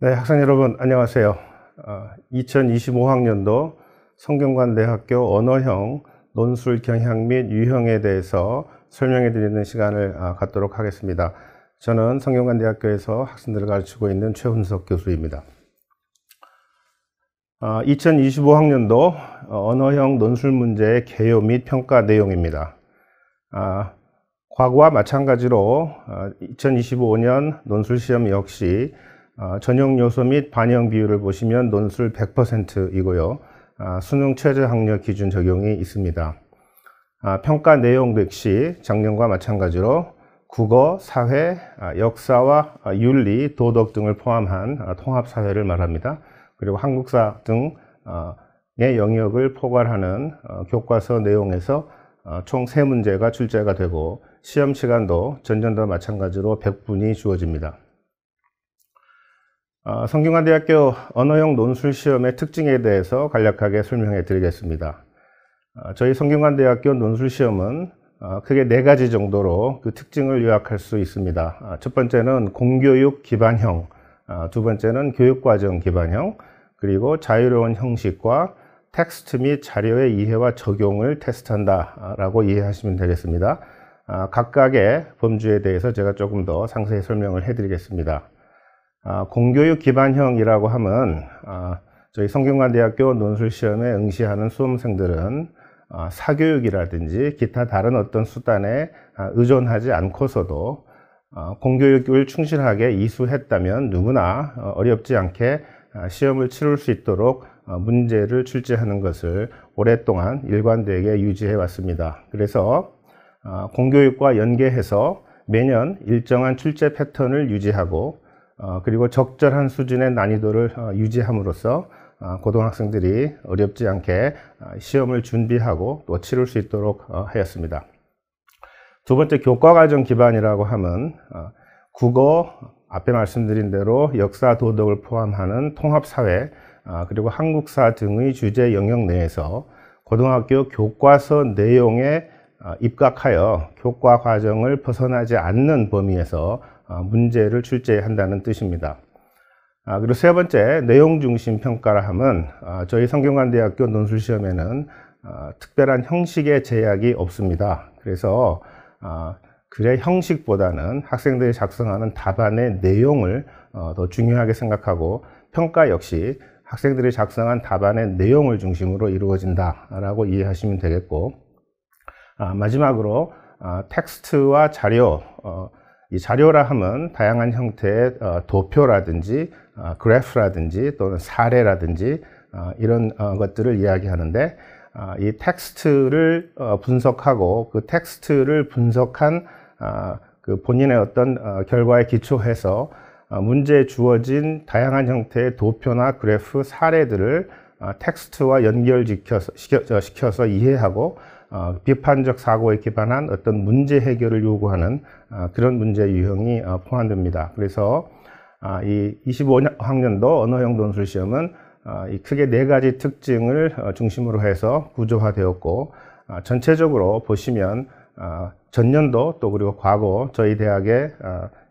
네, 학생 여러분 안녕하세요. 2025학년도 성균관대학교 언어형 논술 경향 및 유형에 대해서 설명해 드리는 시간을 갖도록 하겠습니다. 저는 성균관대학교에서 학생들을 가르치고 있는 최훈석 교수입니다. 2025학년도 언어형 논술 문제의 개요 및 평가 내용입니다. 과거와 마찬가지로 2025년 논술 시험 역시 전형 요소 및 반영 비율을 보시면 논술 100%이고요. 수능 최저 학력 기준 적용이 있습니다. 평가 내용 역시 작년과 마찬가지로 국어, 사회, 역사와 윤리, 도덕 등을 포함한 통합사회를 말합니다. 그리고 한국사 등의 영역을 포괄하는 교과서 내용에서 총 3문제가 출제가 되고 시험 시간도 전년도와 마찬가지로 100분이 주어집니다. 성균관대학교 언어형 논술 시험의 특징에 대해서 간략하게 설명해 드리겠습니다. 저희 성균관대학교 논술 시험은 크게 4가지 정도로 그 특징을 요약할 수 있습니다. 첫 번째는 공교육 기반형, 두 번째는 교육과정 기반형, 그리고 자유로운 형식과 텍스트 및 자료의 이해와 적용을 테스트한다 라고 이해하시면 되겠습니다. 각각의 범주에 대해서 제가 조금 더 상세히 설명을 해 드리겠습니다. 공교육 기반형이라고 하면 저희 성균관대학교 논술시험에 응시하는 수험생들은 사교육이라든지 기타 다른 어떤 수단에 의존하지 않고서도 공교육을 충실하게 이수했다면 누구나 어렵지 않게 시험을 치를 수 있도록 문제를 출제하는 것을 오랫동안 일관되게 유지해 왔습니다. 그래서 공교육과 연계해서 매년 일정한 출제 패턴을 유지하고 그리고 적절한 수준의 난이도를 유지함으로써 고등학생들이 어렵지 않게 시험을 준비하고 또 치를 수 있도록 하였습니다. 두 번째, 교과과정 기반이라고 하면 국어, 앞에 말씀드린 대로 역사, 도덕을 포함하는 통합사회, 그리고 한국사 등의 주제 영역 내에서 고등학교 교과서 내용에 입각하여 교과 과정을 벗어나지 않는 범위에서 문제를 출제한다는 뜻입니다. 그리고 세 번째, 내용 중심 평가라 하면 저희 성균관대학교 논술시험에는 특별한 형식의 제약이 없습니다. 그래서 글의 형식보다는 학생들이 작성하는 답안의 내용을 더 중요하게 생각하고 평가 역시 학생들이 작성한 답안의 내용을 중심으로 이루어진다라고 이해하시면 되겠고, 마지막으로 텍스트와 자료, 이 자료라 하면 다양한 형태의 도표라든지 그래프라든지 또는 사례라든지 이런 것들을 이야기하는데, 이 텍스트를 분석하고 그 텍스트를 분석한 그 본인의 어떤 결과에 기초해서 문제에 주어진 다양한 형태의 도표나 그래프, 사례들을 텍스트와 연결시켜서 이해하고 비판적 사고에 기반한 어떤 문제 해결을 요구하는 그런 문제 유형이 포함됩니다. 그래서 이 25학년도 언어형 논술 시험은 이 크게 4가지 특징을 중심으로 해서 구조화되었고, 전체적으로 보시면 전년도 또 그리고 과거 저희 대학의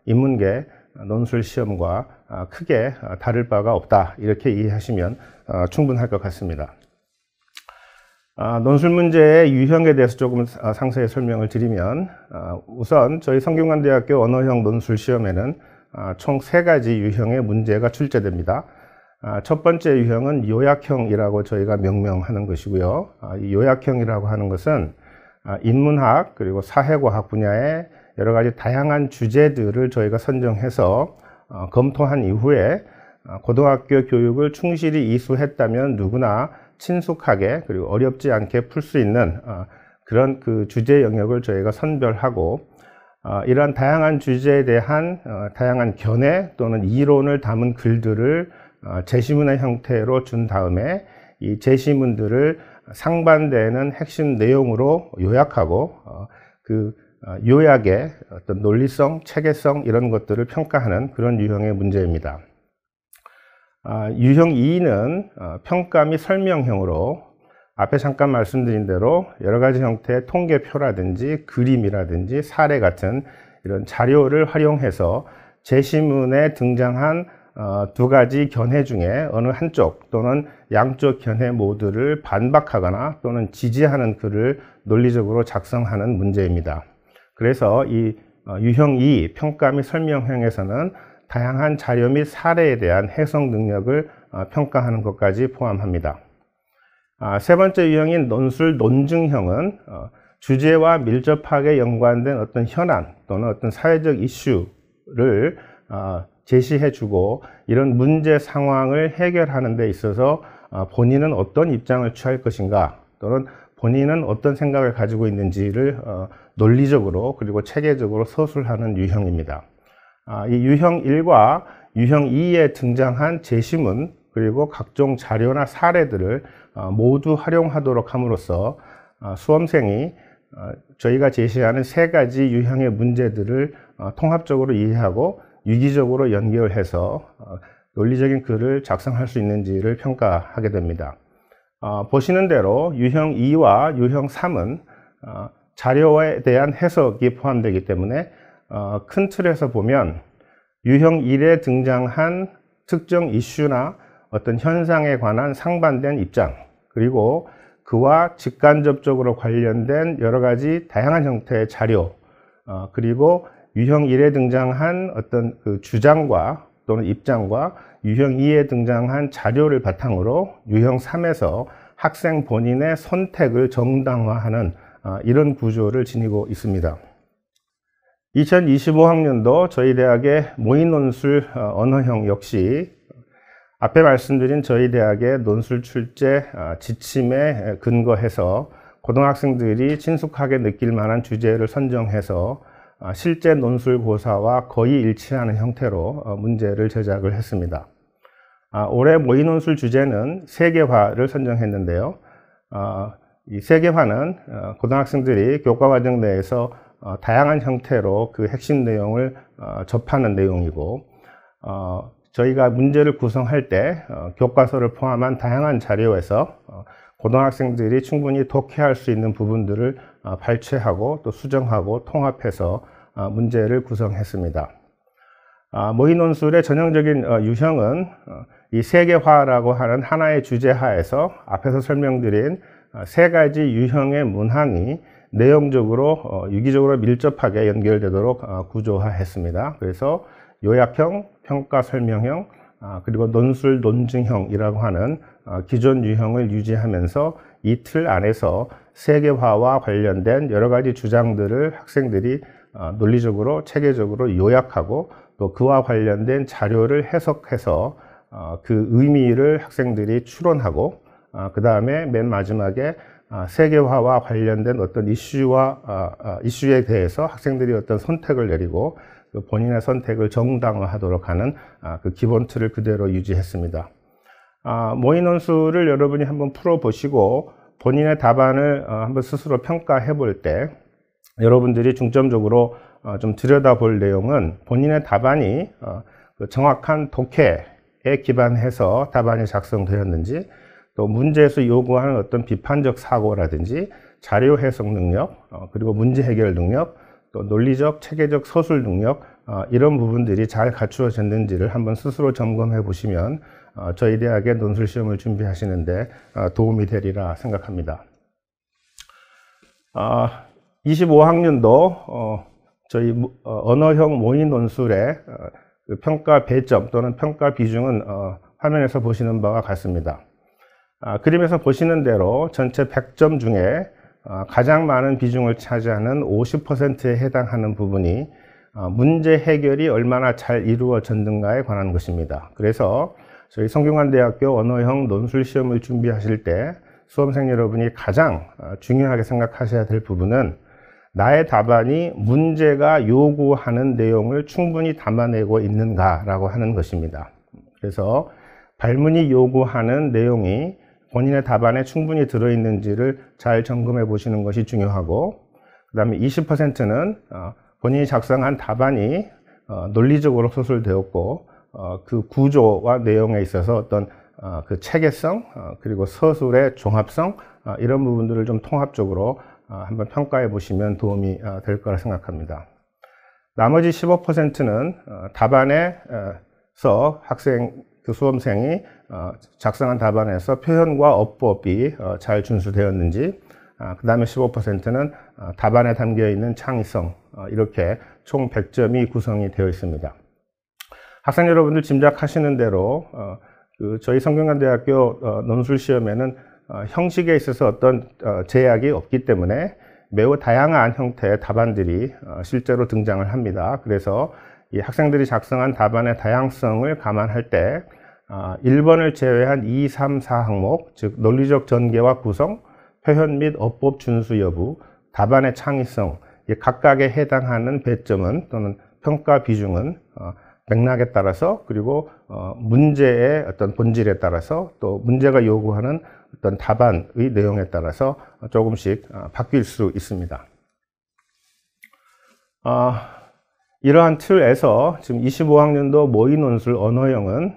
인문계 논술 시험과 크게 다를 바가 없다, 이렇게 이해하시면 충분할 것 같습니다. 논술 문제의 유형에 대해서 조금 상세히 설명을 드리면, 우선 저희 성균관대학교 언어형 논술 시험에는 총 3가지 유형의 문제가 출제됩니다. 첫 번째 유형은 요약형이라고 저희가 명명하는 것이고요. 이 요약형이라고 하는 것은 인문학 그리고 사회과학 분야의 여러 가지 다양한 주제들을 저희가 선정해서 검토한 이후에 고등학교 교육을 충실히 이수했다면 누구나 친숙하게 그리고 어렵지 않게 풀 수 있는 그런 그 주제 영역을 저희가 선별하고, 이러한 다양한 주제에 대한 다양한 견해 또는 이론을 담은 글들을 제시문의 형태로 준 다음에 이 제시문들을 상반되는 핵심 내용으로 요약하고 그 요약의 어떤 논리성, 체계성 이런 것들을 평가하는 그런 유형의 문제입니다. 유형 2는 평가 및 설명형으로 앞에 잠깐 말씀드린 대로 여러 가지 형태의 통계표라든지 그림이라든지 사례 같은 이런 자료를 활용해서 제시문에 등장한 두 가지 견해 중에 어느 한쪽 또는 양쪽 견해 모두를 반박하거나 또는 지지하는 글을 논리적으로 작성하는 문제입니다. 그래서 이 유형 2 평가 및 설명형에서는 다양한 자료 및 사례에 대한 해석 능력을 평가하는 것까지 포함합니다. 세 번째 유형인 논술 논증형은 주제와 밀접하게 연관된 어떤 현안 또는 어떤 사회적 이슈를 제시해주고 이런 문제 상황을 해결하는 데 있어서 본인은 어떤 입장을 취할 것인가 또는 본인은 어떤 생각을 가지고 있는지를 논리적으로 그리고 체계적으로 서술하는 유형입니다. 이 유형 1과 유형 2에 등장한 제시문 그리고 각종 자료나 사례들을 모두 활용하도록 함으로써 수험생이 저희가 제시하는 세 가지 유형의 문제들을 통합적으로 이해하고 유기적으로 연결해서 논리적인 글을 작성할 수 있는지를 평가하게 됩니다. 보시는 대로 유형 2와 유형 3은 자료에 대한 해석이 포함되기 때문에 큰 틀에서 보면 유형 1에 등장한 특정 이슈나 어떤 현상에 관한 상반된 입장 그리고 그와 직간접적으로 관련된 여러 가지 다양한 형태의 자료 그리고 유형 1에 등장한 어떤 그 주장과 또는 입장과 유형 2에 등장한 자료를 바탕으로 유형 3에서 학생 본인의 선택을 정당화하는 이런 구조를 지니고 있습니다. 2025학년도 저희 대학의 모의논술 언어형 역시 앞에 말씀드린 저희 대학의 논술 출제 지침에 근거해서 고등학생들이 친숙하게 느낄 만한 주제를 선정해서 실제 논술고사와 거의 일치하는 형태로 문제를 제작을 했습니다. 올해 모의논술 주제는 세계화를 선정했는데요. 이 세계화는 고등학생들이 교과과정 내에서 다양한 형태로 그 핵심 내용을 접하는 내용이고 저희가 문제를 구성할 때 교과서를 포함한 다양한 자료에서 고등학생들이 충분히 독해할 수 있는 부분들을 발췌하고 또 수정하고 통합해서 문제를 구성했습니다. 모의논술의 전형적인 유형은 이 세계화라고 하는 하나의 주제 하에서 앞에서 설명드린 세 가지 유형의 문항이 내용적으로 유기적으로 밀접하게 연결되도록 구조화했습니다. 그래서 요약형, 평가 설명형, 그리고 논술 논증형이라고 하는 기존 유형을 유지하면서 이 틀 안에서 세계화와 관련된 여러 가지 주장들을 학생들이 논리적으로 체계적으로 요약하고 또 그와 관련된 자료를 해석해서 그 의미를 학생들이 추론하고 그 다음에 맨 마지막에 세계화와 관련된 어떤 이슈에 대해서 학생들이 어떤 선택을 내리고 본인의 선택을 정당화하도록 하는 그 기본 틀을 그대로 유지했습니다. 모의논술을 여러분이 한번 풀어보시고 본인의 답안을 한번 스스로 평가해 볼 때 여러분들이 중점적으로 좀 들여다볼 내용은 본인의 답안이 정확한 독해에 기반해서 답안이 작성되었는지 또 문제에서 요구하는 어떤 비판적 사고라든지 자료 해석 능력 그리고 문제 해결 능력 또 논리적 체계적 서술 능력 이런 부분들이 잘 갖추어졌는지를 한번 스스로 점검해 보시면 저희 대학의 논술 시험을 준비하시는데 도움이 되리라 생각합니다. 25학년도 저희 언어형 모의논술의 평가 배점 또는 평가 비중은 화면에서 보시는 바와 같습니다. 그림에서 보시는 대로 전체 100점 중에 가장 많은 비중을 차지하는 50%에 해당하는 부분이 문제 해결이 얼마나 잘 이루어졌는가에 관한 것입니다. 그래서 저희 성균관대학교 언어형 논술 시험을 준비하실 때 수험생 여러분이 가장 중요하게 생각하셔야 될 부분은 나의 답안이 문제가 요구하는 내용을 충분히 담아내고 있는가라고 하는 것입니다. 그래서 발문이 요구하는 내용이 본인의 답안에 충분히 들어있는지를 잘 점검해 보시는 것이 중요하고 그 다음에 20%는 본인이 작성한 답안이 논리적으로 서술되었고 그 구조와 내용에 있어서 어떤 그 체계성 그리고 서술의 종합성 이런 부분들을 좀 통합적으로 한번 평가해 보시면 도움이 될 거라 생각합니다. 나머지 15%는 답안에 수험생이 작성한 답안에서 표현과 어법이 잘 준수되었는지, 그 다음에 15%는 답안에 담겨 있는 창의성, 이렇게 총 100점이 구성이 되어 있습니다. 학생 여러분들 짐작하시는 대로 저희 성균관대학교 논술 시험에는 형식에 있어서 어떤 제약이 없기 때문에 매우 다양한 형태의 답안들이 실제로 등장을 합니다. 그래서 이 학생들이 작성한 답안의 다양성을 감안할 때 1번을 제외한 2, 3, 4항목, 즉 논리적 전개와 구성, 표현 및 어법 준수 여부, 답안의 창의성, 각각에 해당하는 배점은 또는 평가 비중은 맥락에 따라서, 그리고 문제의 어떤 본질에 따라서, 또 문제가 요구하는 어떤 답안의 내용에 따라서 조금씩 바뀔 수 있습니다. 이러한 틀에서 지금 25학년도 모의논술 언어형은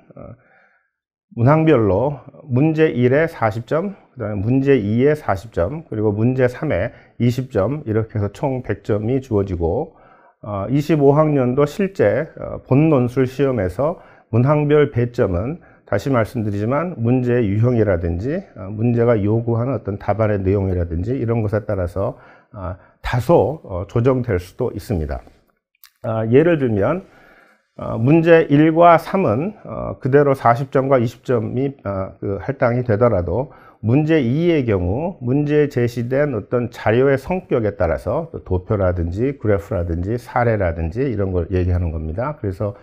문항별로 문제 1에 40점, 그 다음에 문제 2에 40점, 그리고 문제 3에 20점, 이렇게 해서 총 100점이 주어지고, 25학년도 실제 본논술 시험에서 문항별 배점은 다시 말씀드리지만 문제의 유형이라든지 문제가 요구하는 어떤 답안의 내용이라든지 이런 것에 따라서 다소 조정될 수도 있습니다. 예를 들면 문제 1과 3은 그대로 40점과 20점이 할당이 되더라도 문제 2의 경우 문제에 제시된 어떤 자료의 성격에 따라서 도표라든지 그래프라든지 사례라든지 이런 걸 얘기하는 겁니다. 그래서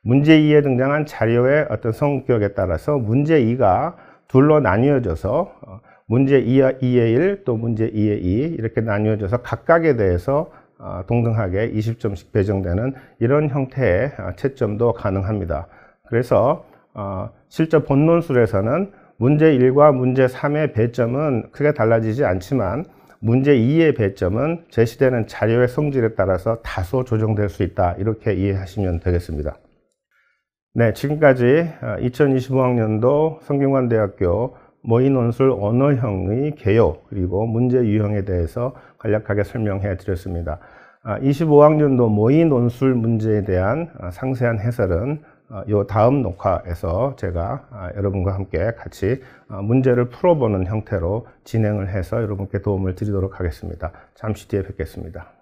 문제 2에 등장한 자료의 어떤 성격에 따라서 문제 2가 둘로 나뉘어져서 문제 2의 1, 또 문제 2의 2 이렇게 나뉘어져서 각각에 대해서 동등하게 20점씩 배정되는 이런 형태의 채점도 가능합니다. 그래서 실제 본논술에서는 문제 1과 문제 3의 배점은 크게 달라지지 않지만 문제 2의 배점은 제시되는 자료의 성질에 따라서 다소 조정될 수 있다, 이렇게 이해하시면 되겠습니다. 네, 지금까지 2025학년도 성균관대학교 모의논술 언어형의 개요 그리고 문제 유형에 대해서 간략하게 설명해 드렸습니다. 25학년도 모의논술 문제에 대한 상세한 해설은 요 다음 녹화에서 제가 여러분과 함께 같이 문제를 풀어보는 형태로 진행을 해서 여러분께 도움을 드리도록 하겠습니다. 잠시 뒤에 뵙겠습니다.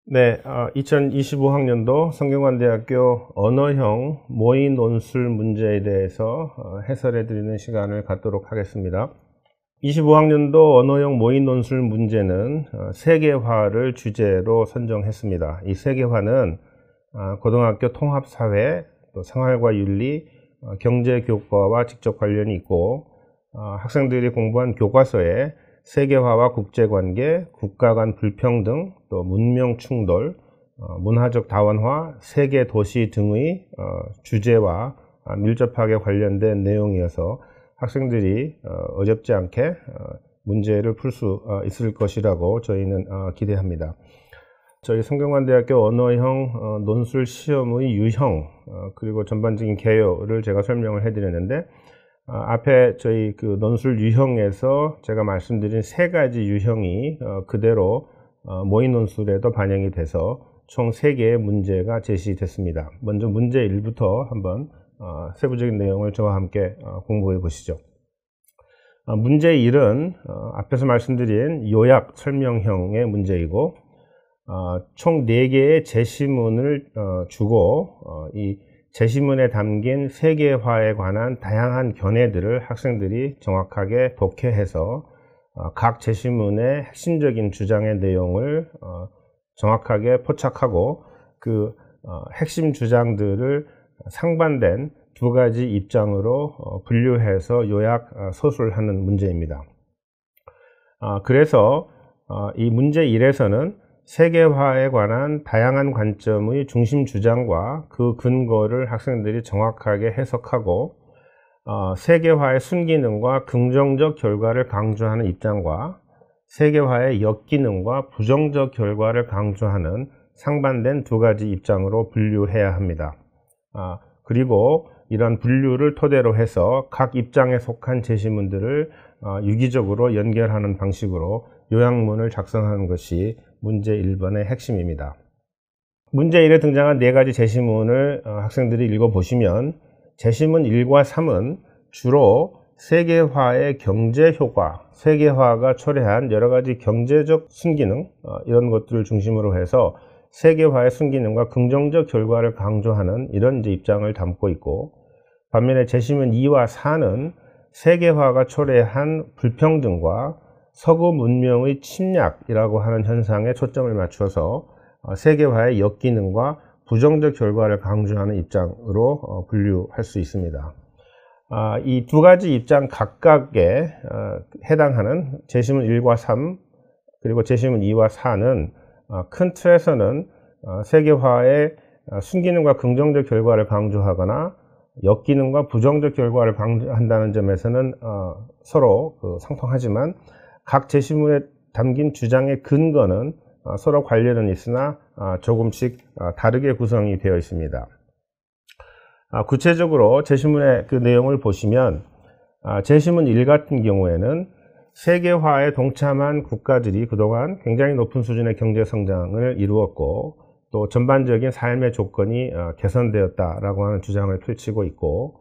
네, 2025학년도 성균관대학교 언어형 모의논술 문제에 대해서 해설해 드리는 시간을 갖도록 하겠습니다. 25학년도 언어형 모의논술 문제는 세계화를 주제로 선정했습니다. 이 세계화는 고등학교 통합사회, 또 생활과 윤리, 경제교과와 직접 관련이 있고, 학생들이 공부한 교과서에 세계화와 국제관계, 국가 간 불평등, 또 문명 충돌, 문화적 다원화, 세계 도시 등의 주제와 밀접하게 관련된 내용이어서 학생들이 어렵지 않게 문제를 풀 수 있을 것이라고 저희는 기대합니다. 저희 성균관대학교 언어형 논술 시험의 유형 그리고 전반적인 개요를 제가 설명을 해드렸는데, 앞에 저희 그 논술 유형에서 제가 말씀드린 세 가지 유형이 그대로 모의 논술에도 반영이 돼서 총 3개의 문제가 제시됐습니다. 먼저 문제 1부터 한번 세부적인 내용을 저와 함께 공부해 보시죠. 문제 1은 앞에서 말씀드린 요약 설명형의 문제이고, 총 4개의 제시문을 주고 이 제시문에 담긴 세계화에 관한 다양한 견해들을 학생들이 정확하게 독해해서 각 제시문의 핵심적인 주장의 내용을 정확하게 포착하고 그 핵심 주장들을 상반된 2가지 입장으로 분류해서 요약 서술하는 문제입니다. 그래서 이 문제 1에서는 세계화에 관한 다양한 관점의 중심 주장과 그 근거를 학생들이 정확하게 해석하고, 세계화의 순기능과 긍정적 결과를 강조하는 입장과 세계화의 역기능과 부정적 결과를 강조하는 상반된 2가지 입장으로 분류해야 합니다. 그리고 이런 분류를 토대로 해서 각 입장에 속한 제시문들을 유기적으로 연결하는 방식으로 요약문을 작성하는 것이 문제 1번의 핵심입니다. 문제 1에 등장한 4가지 제시문을 학생들이 읽어보시면 제시문 1과 3은 주로 세계화의 경제 효과, 세계화가 초래한 여러 가지 경제적 순기능, 이런 것들을 중심으로 해서 세계화의 순기능과 긍정적 결과를 강조하는 이런 이제 입장을 담고 있고, 반면에 제시문 2와 4는 세계화가 초래한 불평등과 서구 문명의 침략이라고 하는 현상에 초점을 맞춰서 세계화의 역기능과 부정적 결과를 강조하는 입장으로 분류할 수 있습니다. 이 두 가지 입장 각각에 해당하는 제시문 1과 3 그리고 제시문 2와 4는 큰 틀에서는 세계화의 순기능과 긍정적 결과를 강조하거나 역기능과 부정적 결과를 강조한다는 점에서는 서로 상통하지만 각 제시문에 담긴 주장의 근거는 서로 관련은 있으나 조금씩 다르게 구성이 되어 있습니다. 구체적으로 제시문의 그 내용을 보시면 제시문 1 같은 경우에는 세계화에 동참한 국가들이 그동안 굉장히 높은 수준의 경제 성장을 이루었고 또 전반적인 삶의 조건이 개선되었다라고 하는 주장을 펼치고 있고,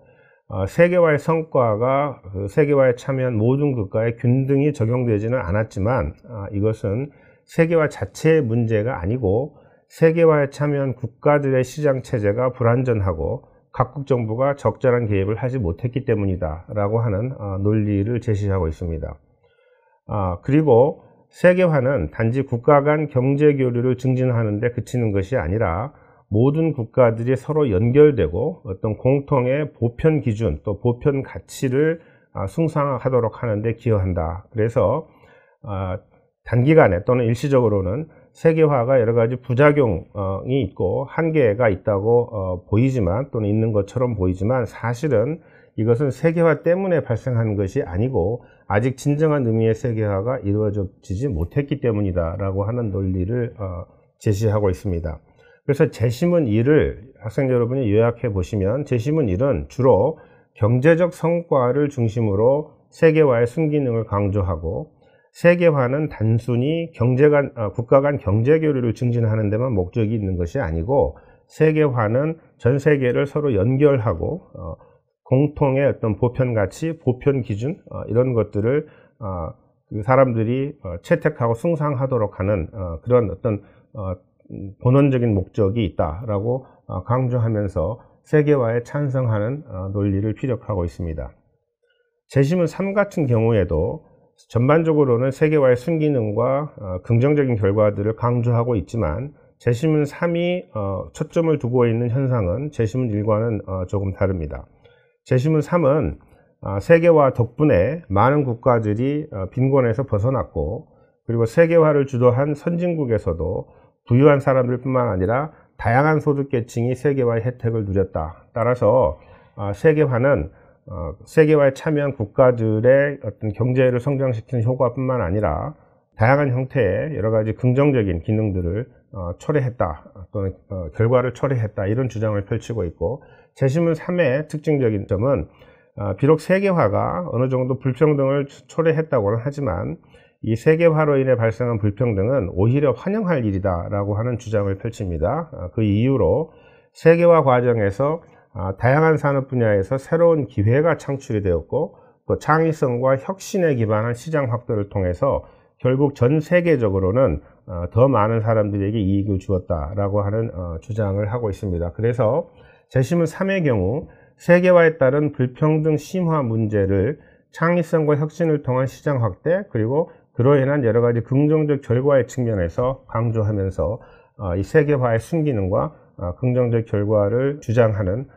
세계화의 성과가 세계화에 참여한 모든 국가에 균등히 적용되지는 않았지만 이것은 세계화 자체의 문제가 아니고 세계화에 참여한 국가들의 시장 체제가 불완전하고 각국 정부가 적절한 개입을 하지 못했기 때문이다 라고 하는 논리를 제시하고 있습니다. 그리고 세계화는 단지 국가 간 경제 교류를 증진하는 데 그치는 것이 아니라 모든 국가들이 서로 연결되고 어떤 공통의 보편 기준 또 보편 가치를 숭상하도록 하는 데 기여한다. 그래서 단기간에 또는 일시적으로는 세계화가 여러 가지 부작용이 있고 한계가 있다고 보이지만 또는 있는 것처럼 보이지만 사실은 이것은 세계화 때문에 발생하는 것이 아니고 아직 진정한 의미의 세계화가 이루어지지 못했기 때문이다 라고 하는 논리를 제시하고 있습니다. 그래서 제시문 1을 학생 여러분이 요약해 보시면 제시문 1은 주로 경제적 성과를 중심으로 세계화의 순기능을 강조하고, 세계화는 단순히 국가 간 경제 교류를 증진하는 데만 목적이 있는 것이 아니고 세계화는 전 세계를 서로 연결하고 공통의 어떤 보편 가치, 보편 기준 이런 것들을 사람들이 채택하고 숭상하도록 하는 그런 어떤 본원적인 목적이 있다라고 강조하면서 세계화에 찬성하는 논리를 피력하고 있습니다. 제시문 3 같은 경우에도 전반적으로는 세계화의 순기능과 긍정적인 결과들을 강조하고 있지만 제시문 3이 초점을 두고 있는 현상은 제시문 1과는 조금 다릅니다. 제시문 3은 세계화 덕분에 많은 국가들이 빈곤에서 벗어났고, 그리고 세계화를 주도한 선진국에서도 부유한 사람들 뿐만 아니라 다양한 소득계층이 세계화의 혜택을 누렸다. 따라서 세계화는 세계화에 참여한 국가들의 어떤 경제를 성장시키는 효과뿐만 아니라 다양한 형태의 여러 가지 긍정적인 기능들을 초래했다 또는 결과를 초래했다 이런 주장을 펼치고 있고, 제시문 3의 특징적인 점은 비록 세계화가 어느 정도 불평등을 초래했다고는 하지만 이 세계화로 인해 발생한 불평등은 오히려 환영할 일이다 라고 하는 주장을 펼칩니다. 그 이유로 세계화 과정에서 다양한 산업 분야에서 새로운 기회가 창출이 되었고 또 창의성과 혁신에 기반한 시장 확대를 통해서 결국 전 세계적으로는 더 많은 사람들에게 이익을 주었다라고 하는 주장을 하고 있습니다. 그래서 제시문 3의 경우 세계화에 따른 불평등 심화 문제를 창의성과 혁신을 통한 시장 확대 그리고 그로 인한 여러 가지 긍정적 결과의 측면에서 강조하면서 이 세계화의 순기능과 긍정적 결과를 주장하는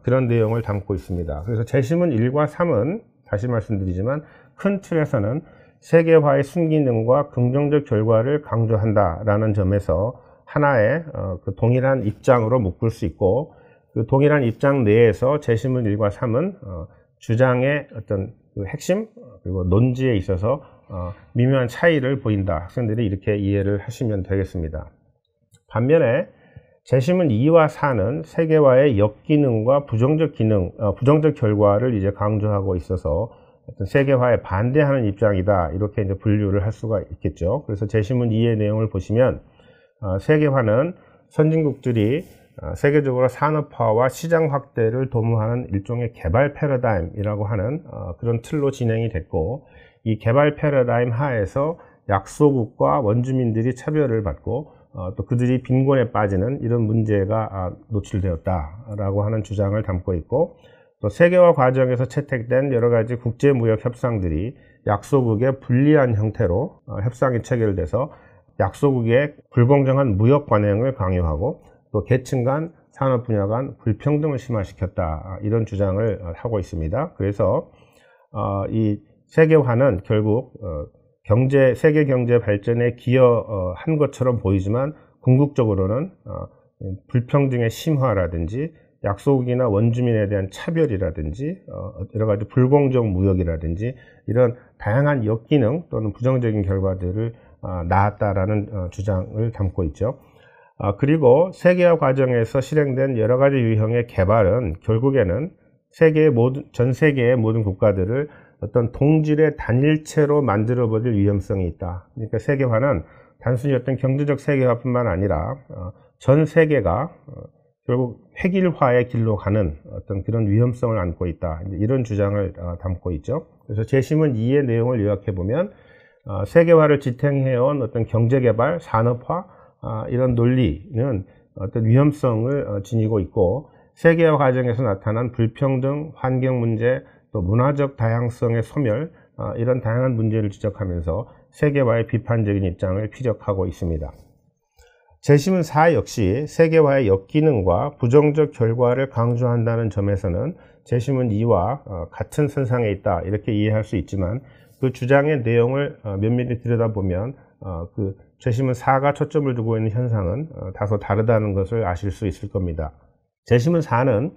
그런 내용을 담고 있습니다. 그래서 제시문 1과 3은 다시 말씀드리지만 큰 틀에서는 세계화의 순기능과 긍정적 결과를 강조한다라는 점에서 하나의 그 동일한 입장으로 묶을 수 있고, 그 동일한 입장 내에서 제시문 1과 3은 주장의 어떤 그 핵심 그리고 논지에 있어서 미묘한 차이를 보인다. 학생들이 이렇게 이해를 하시면 되겠습니다. 반면에 제시문 2와 4는 세계화의 역기능과 부정적 결과를 이제 강조하고 있어서 어떤 세계화에 반대하는 입장이다. 이렇게 이제 분류를 할 수가 있겠죠. 그래서 제시문 2의 내용을 보시면 세계화는 선진국들이 세계적으로 산업화와 시장 확대를 도모하는 일종의 개발 패러다임이라고 하는 그런 틀로 진행이 됐고, 이 개발 패러다임 하에서 약소국과 원주민들이 차별을 받고 또 그들이 빈곤에 빠지는 이런 문제가 노출되었다라고 하는 주장을 담고 있고, 또 세계화 과정에서 채택된 여러 가지 국제무역 협상들이 약소국의 불리한 형태로 협상이 체결돼서 약소국의 불공정한 무역 관행을 강요하고 또 계층 간, 산업 분야 간 불평등을 심화시켰다, 이런 주장을 하고 있습니다. 그래서 이 세계화는 결국 세계 경제 발전에 기여한 것처럼 보이지만 궁극적으로는 불평등의 심화라든지 약소국이나 원주민에 대한 차별이라든지 여러 가지 불공정 무역이라든지 이런 다양한 역기능 또는 부정적인 결과들을 낳았다라는 주장을 담고 있죠. 그리고 세계화 과정에서 실행된 여러 가지 유형의 개발은 결국에는 전 세계의 모든 국가들을 어떤 동질의 단일체로 만들어버릴 위험성이 있다. 그러니까 세계화는 단순히 어떤 경제적 세계화뿐만 아니라 전 세계가 결국 획일화의 길로 가는 어떤 그런 위험성을 안고 있다, 이런 주장을 담고 있죠. 그래서 제시문 2의 내용을 요약해 보면 세계화를 지탱해온 어떤 경제개발, 산업화 이런 논리는 어떤 위험성을 지니고 있고, 세계화 과정에서 나타난 불평등, 환경 문제, 또 문화적 다양성의 소멸, 이런 다양한 문제를 지적하면서 세계화의 비판적인 입장을 피력하고 있습니다. 제시문 4 역시 세계화의 역기능과 부정적 결과를 강조한다는 점에서는 제시문 2와 같은 선상에 있다, 이렇게 이해할 수 있지만 그 주장의 내용을 면밀히 들여다보면 그 제시문 4가 초점을 두고 있는 현상은 다소 다르다는 것을 아실 수 있을 겁니다. 제시문 4는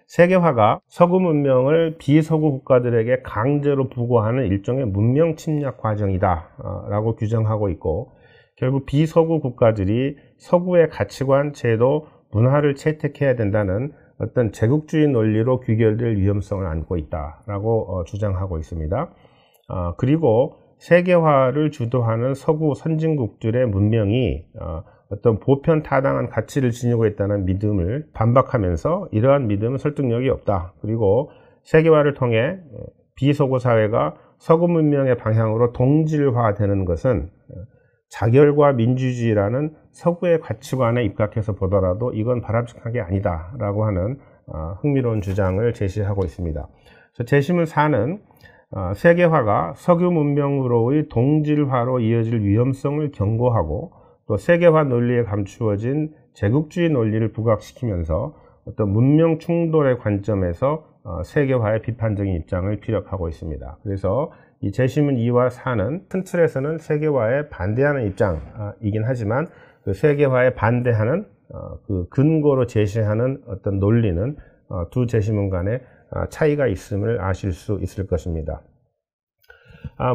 세계화가 서구 문명을 비서구 국가들에게 강제로 부과하는 일종의 문명 침략 과정이다 라고 규정하고 있고, 결국 비서구 국가들이 서구의 가치관, 제도, 문화를 채택해야 된다는 어떤 제국주의 논리로 귀결될 위험성을 안고 있다라고 주장하고 있습니다. 그리고 세계화를 주도하는 서구 선진국들의 문명이 어떤 보편 타당한 가치를 지니고 있다는 믿음을 반박하면서 이러한 믿음은 설득력이 없다. 그리고 세계화를 통해 비서구 사회가 서구 문명의 방향으로 동질화되는 것은 자결과 민주주의라는 서구의 가치관에 입각해서 보더라도 이건 바람직한 게 아니다 라고 하는 흥미로운 주장을 제시하고 있습니다. 제시문 4는 세계화가 석유 문명으로의 동질화로 이어질 위험성을 경고하고, 또 세계화 논리에 감추어진 제국주의 논리를 부각시키면서 어떤 문명 충돌의 관점에서 세계화의 비판적인 입장을 피력하고 있습니다. 그래서 이 제시문 2와 4는 큰 틀에서는 세계화에 반대하는 입장이긴 하지만 그 세계화에 반대하는 그 근거로 제시하는 어떤 논리는 두 제시문 간에 차이가 있음을 아실 수 있을 것입니다.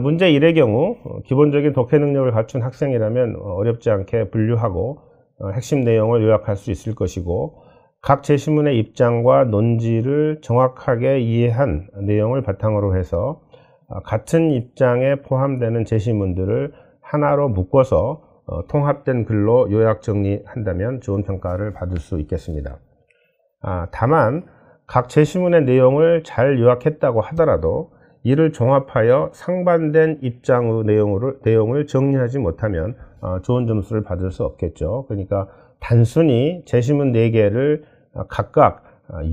문제 1의 경우 기본적인 독해 능력을 갖춘 학생이라면 어렵지 않게 분류하고 핵심 내용을 요약할 수 있을 것이고, 각 제시문의 입장과 논지를 정확하게 이해한 내용을 바탕으로 해서 같은 입장에 포함되는 제시문들을 하나로 묶어서 통합된 글로 요약 정리한다면 좋은 평가를 받을 수 있겠습니다. 다만 각 제시문의 내용을 잘 요약했다고 하더라도 이를 종합하여 상반된 입장의 내용을 정리하지 못하면 좋은 점수를 받을 수 없겠죠. 그러니까 단순히 제시문 4개를 각각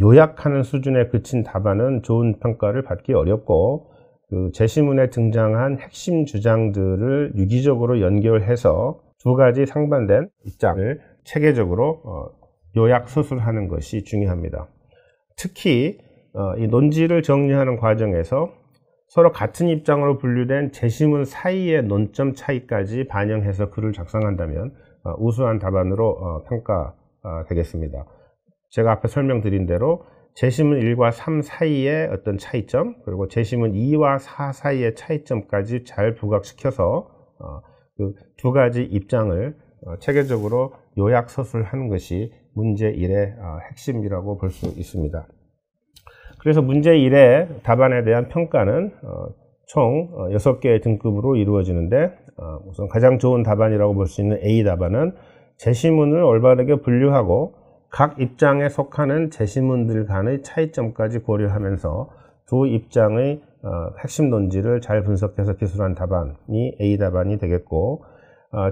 요약하는 수준에 그친 답안은 좋은 평가를 받기 어렵고, 그 제시문에 등장한 핵심 주장들을 유기적으로 연결해서 두 가지 상반된 입장을 체계적으로 요약 서술하는 것이 중요합니다. 특히 이 논지를 정리하는 과정에서 서로 같은 입장으로 분류된 제시문 사이의 논점 차이까지 반영해서 글을 작성한다면 우수한 답안으로 평가되겠습니다. 제가 앞에 설명드린 대로 제시문 1과 3 사이의 어떤 차이점, 그리고 제시문 2와 4 사이의 차이점까지 잘 부각시켜서 그 두 가지 입장을 체계적으로 요약 서술하는 것이 문제 1의 핵심이라고 볼 수 있습니다. 그래서 문제 1의 답안에 대한 평가는 총 6개의 등급으로 이루어지는데, 우선 가장 좋은 답안이라고 볼 수 있는 A 답안은 제시문을 올바르게 분류하고 각 입장에 속하는 제시문들 간의 차이점까지 고려하면서 두 입장의 핵심 논지를 잘 분석해서 기술한 답안이 A 답안이 되겠고,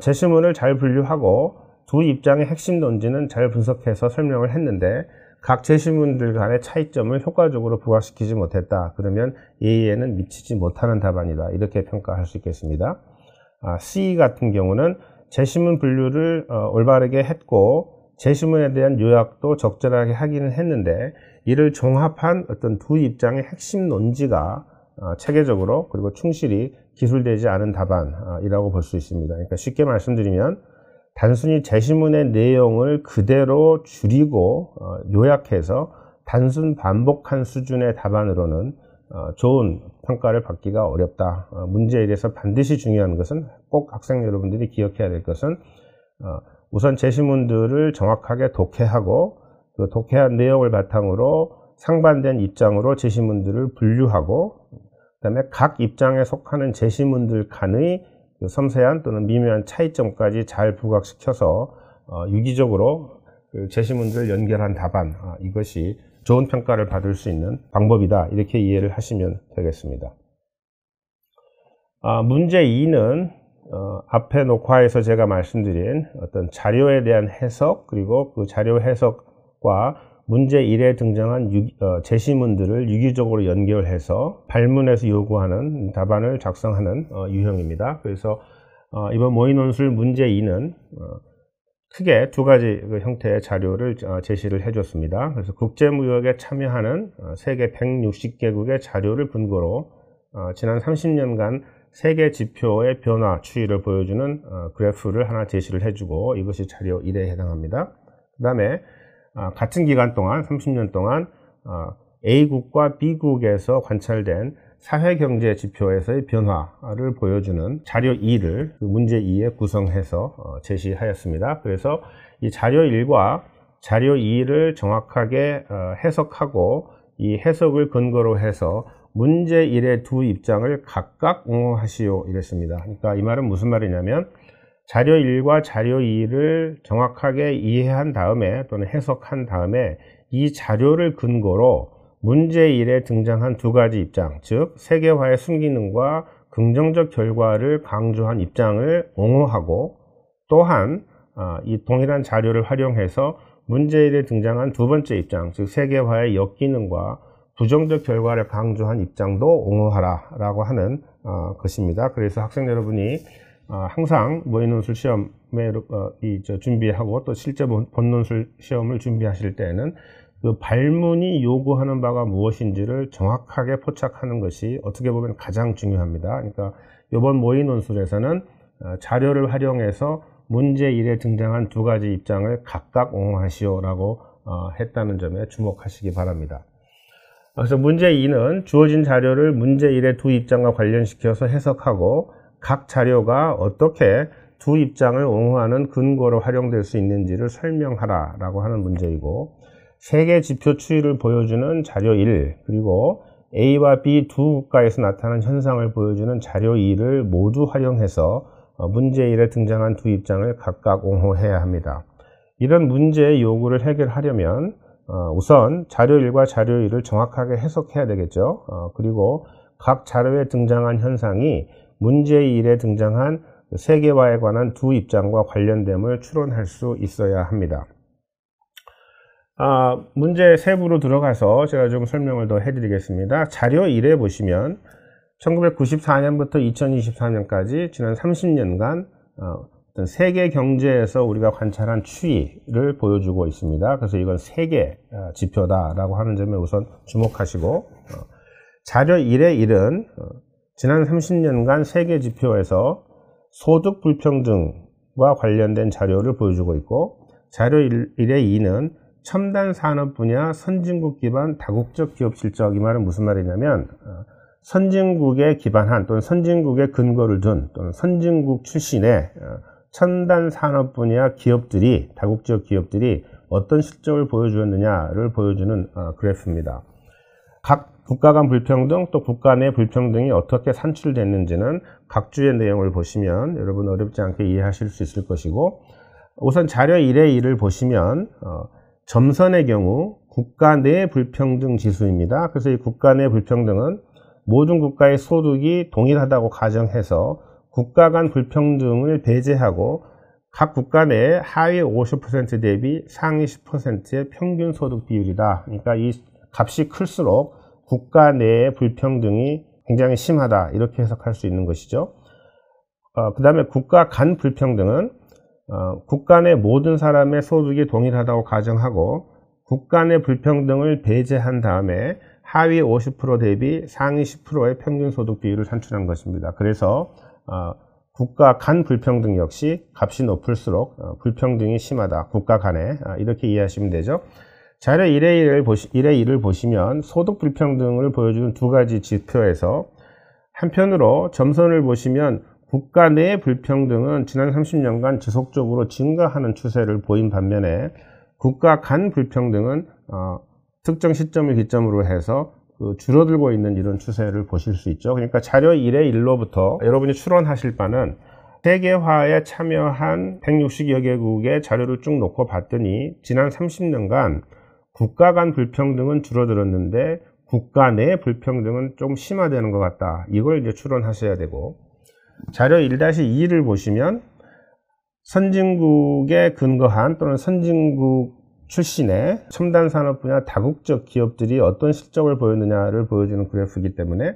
제시문을 잘 분류하고 두 입장의 핵심 논지는 잘 분석해서 설명을 했는데 각 제시문들 간의 차이점을 효과적으로 부각시키지 못했다. 그러면 A에는 미치지 못하는 답안이다. 이렇게 평가할 수 있겠습니다. C 같은 경우는 제시문 분류를 올바르게 했고 제시문에 대한 요약도 적절하게 하기는 했는데 이를 종합한 어떤 두 입장의 핵심 논지가 체계적으로 그리고 충실히 기술되지 않은 답안이라고 볼 수 있습니다. 그러니까 쉽게 말씀드리면 단순히 제시문의 내용을 그대로 줄이고 요약해서 단순 반복한 수준의 답안으로는 좋은 평가를 받기가 어렵다. 문제 1에서 반드시 중요한 것은 꼭 학생 여러분들이 기억해야 될 것은 우선 제시문들을 정확하게 독해하고 그 독해한 내용을 바탕으로 상반된 입장으로 제시문들을 분류하고 그다음에 각 입장에 속하는 제시문들 간의 그 섬세한 또는 미묘한 차이점까지 잘 부각시켜서 유기적으로 그 제시문들을 연결한 답안, 이것이 좋은 평가를 받을 수 있는 방법이다. 이렇게 이해를 하시면 되겠습니다. 문제 2는 앞에 녹화에서 제가 말씀드린 어떤 자료에 대한 해석, 그리고 그 자료 해석과 문제 1에 등장한 제시문들을 유기적으로 연결해서 발문에서 요구하는 답안을 작성하는 유형입니다. 그래서 이번 모의논술 문제 2는 크게 두 가지 형태의 자료를 제시를 해줬습니다. 그래서 국제무역에 참여하는 세계 160개국의 자료를 근거로 지난 30년간 세계 지표의 변화, 추이를 보여주는 그래프를 하나 제시를 해주고 이것이 자료 1에 해당합니다. 그 다음에 같은 기간 동안 30년 동안 A국과 B국에서 관찰된 사회경제 지표에서의 변화를 보여주는 자료 2를 문제 2에 구성해서 제시하였습니다. 그래서 이 자료 1과 자료 2를 정확하게 해석하고 이 해석을 근거로 해서 문제 1의 두 입장을 각각 옹호하시오 이랬습니다. 그러니까 이 말은 무슨 말이냐면 자료 1과 자료 2를 정확하게 이해한 다음에 또는 해석한 다음에 이 자료를 근거로 문제 1에 등장한 두 가지 입장, 즉 세계화의 순기능과 긍정적 결과를 강조한 입장을 옹호하고 또한 이 동일한 자료를 활용해서 문제 1에 등장한 두 번째 입장, 즉 세계화의 역기능과 부정적 결과를 강조한 입장도 옹호하라 라고 하는 것입니다. 그래서 학생 여러분이 항상 모의논술 시험에 준비하고 또 실제 본논술 시험을 준비하실 때는 그 발문이 요구하는 바가 무엇인지를 정확하게 포착하는 것이 어떻게 보면 가장 중요합니다. 그러니까 이번 모의논술에서는 자료를 활용해서 문제 1에 등장한 두 가지 입장을 각각 옹호하시오라고 했다는 점에 주목하시기 바랍니다. 그래서 문제 2는 주어진 자료를 문제 1의 두 입장과 관련시켜서 해석하고 각 자료가 어떻게 두 입장을 옹호하는 근거로 활용될 수 있는지를 설명하라 라고 하는 문제이고, 세계 지표 추이를 보여주는 자료 1, 그리고 A와 B 두 국가에서 나타난 현상을 보여주는 자료 2를 모두 활용해서 문제 1에 등장한 두 입장을 각각 옹호해야 합니다. 이런 문제의 요구를 해결하려면 우선 자료 1과 자료 2를 정확하게 해석해야 되겠죠. 그리고 각 자료에 등장한 현상이 문제 1에 등장한 세계화에 관한 두 입장과 관련됨을 추론할 수 있어야 합니다. 문제 세부로 들어가서 제가 좀 설명을 더 해드리겠습니다. 자료 1에 보시면 1994년부터 2024년까지 지난 30년간 어떤 세계 경제에서 우리가 관찰한 추이를 보여주고 있습니다. 그래서 이건 세계 지표다라고 하는 점에 우선 주목하시고, 자료 1의 1은 지난 30년간 세계 지표에서 소득 불평등과 관련된 자료를 보여주고 있고, 자료 1의 2는 첨단 산업 분야 선진국 기반 다국적 기업 실적. 이 말은 무슨 말이냐면 선진국에 기반한 또는 선진국에 근거를 둔 또는 선진국 출신의 첨단 산업 분야 기업들이, 다국적 기업들이 어떤 실적을 보여주었느냐를 보여주는 그래프입니다. 각 국가 간 불평등 또 국가 내 불평등이 어떻게 산출됐는지는 각 주의 내용을 보시면 여러분 어렵지 않게 이해하실 수 있을 것이고, 우선 자료 1의 1을 보시면 점선의 경우 국가 내 불평등 지수입니다. 그래서 이 국가 내 불평등은 모든 국가의 소득이 동일하다고 가정해서 국가 간 불평등을 배제하고 각 국가 내 하위 50% 대비 상위 10%의 평균 소득 비율이다. 그러니까 이 값이 클수록 국가 내의 불평등이 굉장히 심하다, 이렇게 해석할 수 있는 것이죠. 그 다음에 국가 간 불평등은 국가 내 모든 사람의 소득이 동일하다고 가정하고 국가 내 불평등을 배제한 다음에 하위 50% 대비 상위 10%의 평균 소득 비율을 산출한 것입니다. 그래서 국가 간 불평등 역시 값이 높을수록 불평등이 심하다, 국가 간에, 이렇게 이해하시면 되죠. 자료 1의 1을 보시면 소득 불평등을 보여주는 두 가지 지표에서 한편으로 점선을 보시면 국가 내 불평등은 지난 30년간 지속적으로 증가하는 추세를 보인 반면에 국가 간 불평등은 특정 시점을 기점으로 해서 줄어들고 있는 이런 추세를 보실 수 있죠. 그러니까 자료 1의 1로부터 여러분이 추론하실 바는 세계화에 참여한 160여 개국의 자료를 쭉 놓고 봤더니 지난 30년간 국가 간 불평등은 줄어들었는데 국가 내 불평등은 좀 심화되는 것 같다. 이걸 이제 추론하셔야 되고, 자료 1-2를 보시면 선진국에 근거한 또는 선진국 출신의 첨단 산업 분야 다국적 기업들이 어떤 실적을 보였느냐를 보여주는 그래프이기 때문에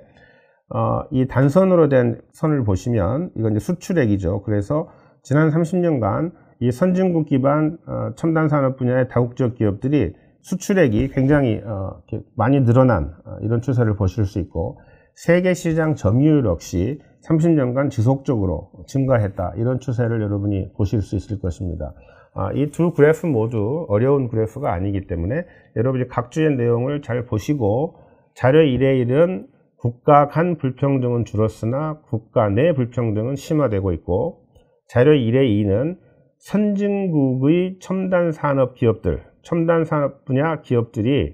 이 단선으로 된 선을 보시면 이건 이제 수출액이죠. 그래서 지난 30년간 이 선진국 기반 첨단 산업 분야의 다국적 기업들이 수출액이 굉장히 많이 늘어난 이런 추세를 보실 수 있고, 세계 시장 점유율 역시 30년간 지속적으로 증가했다, 이런 추세를 여러분이 보실 수 있을 것입니다. 이 두 그래프 모두 어려운 그래프가 아니기 때문에 여러분이 각 주의 내용을 잘 보시고, 자료 1의 1은 국가 간 불평등은 줄었으나 국가 내 불평등은 심화되고 있고, 자료 1의 2는 선진국의 첨단 산업 기업들, 첨단 산업 분야 기업들이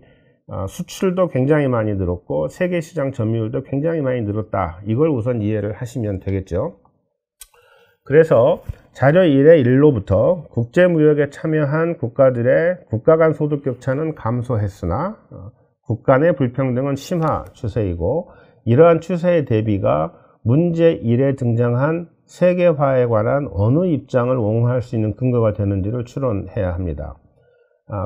수출도 굉장히 많이 늘었고 세계 시장 점유율도 굉장히 많이 늘었다, 이걸 우선 이해를 하시면 되겠죠. 그래서 자료 1의 1로부터 국제무역에 참여한 국가들의 국가 간 소득 격차는 감소했으나 국가 내 불평등은 심화 추세이고, 이러한 추세의 대비가 문제 1에 등장한 세계화에 관한 어느 입장을 옹호할 수 있는 근거가 되는지를 추론해야 합니다.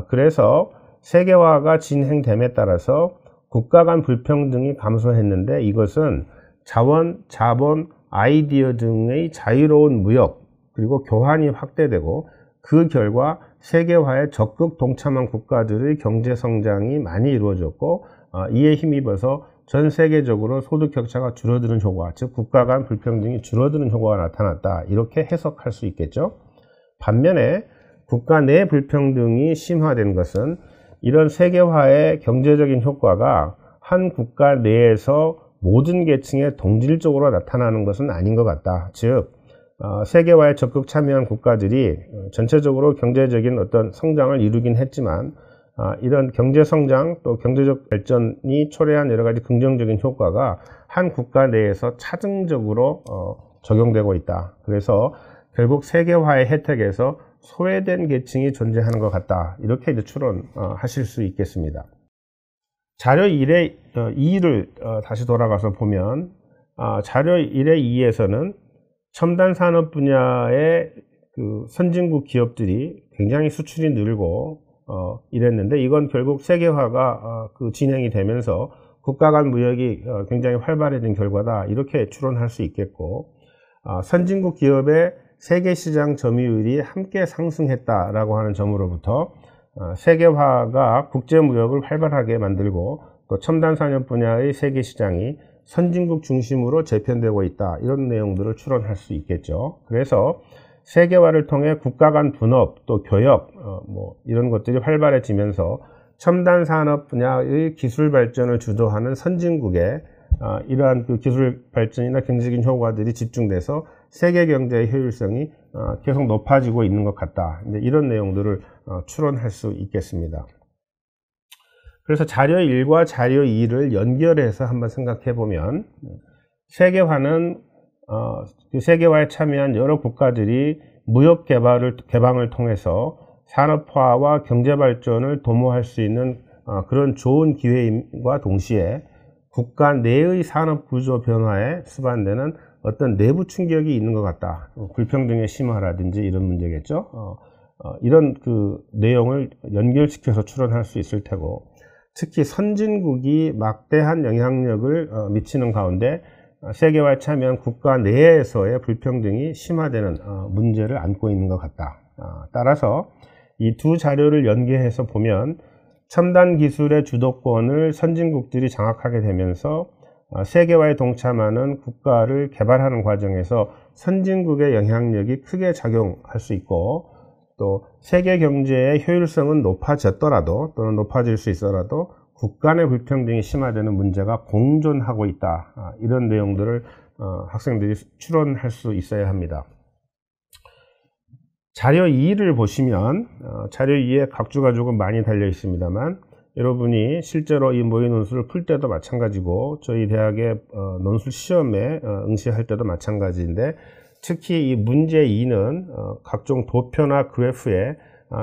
그래서 세계화가 진행됨에 따라서 국가 간 불평등이 감소했는데, 이것은 자원, 자본, 아이디어 등의 자유로운 무역 그리고 교환이 확대되고 그 결과 세계화에 적극 동참한 국가들의 경제 성장이 많이 이루어졌고 이에 힘입어서 전 세계적으로 소득 격차가 줄어드는 효과, 즉 국가 간 불평등이 줄어드는 효과가 나타났다, 이렇게 해석할 수 있겠죠. 반면에 국가 내 불평등이 심화된 것은 이런 세계화의 경제적인 효과가 한 국가 내에서 모든 계층에 동질적으로 나타나는 것은 아닌 것 같다. 즉 세계화에 적극 참여한 국가들이 전체적으로 경제적인 어떤 성장을 이루긴 했지만 이런 경제 성장 또 경제적 발전이 초래한 여러 가지 긍정적인 효과가 한 국가 내에서 차등적으로 적용되고 있다. 그래서 결국 세계화의 혜택에서 소외된 계층이 존재하는 것 같다, 이렇게 이제 추론하실 수 있겠습니다. 자료 1의 2를 다시 돌아가서 보면 자료 1의 2에서는 첨단 산업 분야의 그 선진국 기업들이 굉장히 수출이 늘고 이랬는데, 이건 결국 세계화가 진행이 되면서 국가 간 무역이 굉장히 활발해진 결과다, 이렇게 추론할 수 있겠고, 선진국 기업의 세계 시장 점유율이 함께 상승했다라고 하는 점으로부터 세계화가 국제 무역을 활발하게 만들고 또 첨단 산업 분야의 세계 시장이 선진국 중심으로 재편되고 있다, 이런 내용들을 추론할 수 있겠죠. 그래서 세계화를 통해 국가 간 분업 또 교역 이런 것들이 활발해지면서 첨단 산업 분야의 기술 발전을 주도하는 선진국에 이러한 그 기술 발전이나 경제적인 효과들이 집중돼서 세계 경제의 효율성이 계속 높아지고 있는 것 같다, 이런 내용들을 추론할 수 있겠습니다. 그래서 자료 1과 자료 2를 연결해서 한번 생각해 보면, 세계화는 세계화에 참여한 여러 국가들이 무역 개방을 통해서 산업화와 경제발전을 도모할 수 있는 그런 좋은 기회임과 동시에 국가 내의 산업구조 변화에 수반되는 어떤 내부 충격이 있는 것 같다. 불평등의 심화라든지 이런 문제겠죠. 이런 그 내용을 연결시켜서 추론할 수 있을 테고, 특히 선진국이 막대한 영향력을 미치는 가운데 세계화에 참여한 국가 내에서의 불평등이 심화되는 문제를 안고 있는 것 같다. 따라서 이 두 자료를 연계해서 보면 첨단 기술의 주도권을 선진국들이 장악하게 되면서 세계화에 동참하는 국가를 개발하는 과정에서 선진국의 영향력이 크게 작용할 수 있고, 또 세계 경제의 효율성은 높아졌더라도 또는 높아질 수 있더라도 국가 내 불평등이 심화되는 문제가 공존하고 있다. 이런 내용들을 학생들이 추론할 수 있어야 합니다. 자료 2를 보시면 자료 2에 각주가 조금 많이 달려 있습니다만, 여러분이 실제로 이 모의 논술을 풀 때도 마찬가지고 저희 대학의 논술 시험에 응시할 때도 마찬가지인데, 특히 이 문제 2는 각종 도표나 그래프에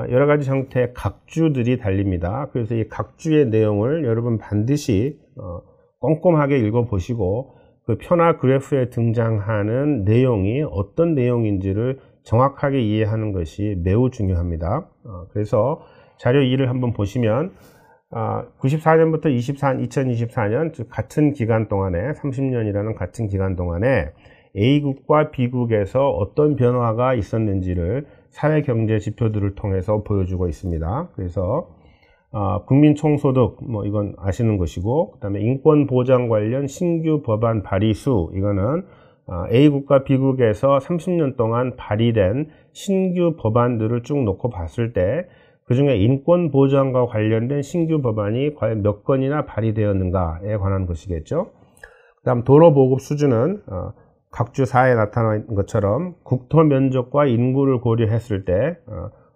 여러 가지 형태의 각주들이 달립니다. 그래서 이 각주의 내용을 여러분 반드시 꼼꼼하게 읽어보시고 그 표나 그래프에 등장하는 내용이 어떤 내용인지를 정확하게 이해하는 것이 매우 중요합니다. 그래서 자료 2를 한번 보시면 94년부터 2024년 즉 같은 기간 동안에 30년이라는 같은 기간 동안에 A국과 B국에서 어떤 변화가 있었는지를 사회경제 지표들을 통해서 보여주고 있습니다. 그래서 국민 총소득, 이건 아시는 것이고, 그 다음에 인권 보장 관련 신규 법안 발의수, 이거는 A국과 B국에서 30년 동안 발의된 신규 법안들을 쭉 놓고 봤을 때 그 중에 인권 보장과 관련된 신규 법안이 과연 몇 건이나 발의되었는가에 관한 것이겠죠. 그 다음 도로 보급 수준은 각주 4에 나타난 것처럼 국토 면적과 인구를 고려했을 때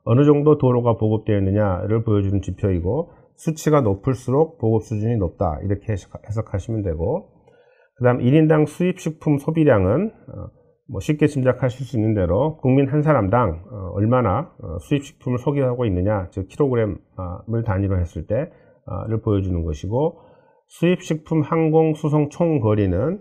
어느 정도 도로가 보급되었느냐를 보여주는 지표이고, 수치가 높을수록 보급 수준이 높다, 이렇게 해석하시면 되고, 그 다음 1인당 수입식품 소비량은 쉽게 짐작하실 수 있는 대로 국민 한 사람당 얼마나 수입식품을 소비하고 있느냐, 즉 킬로그램을 단위로 했을 때를 보여주는 것이고, 수입식품 항공 수송 총거리는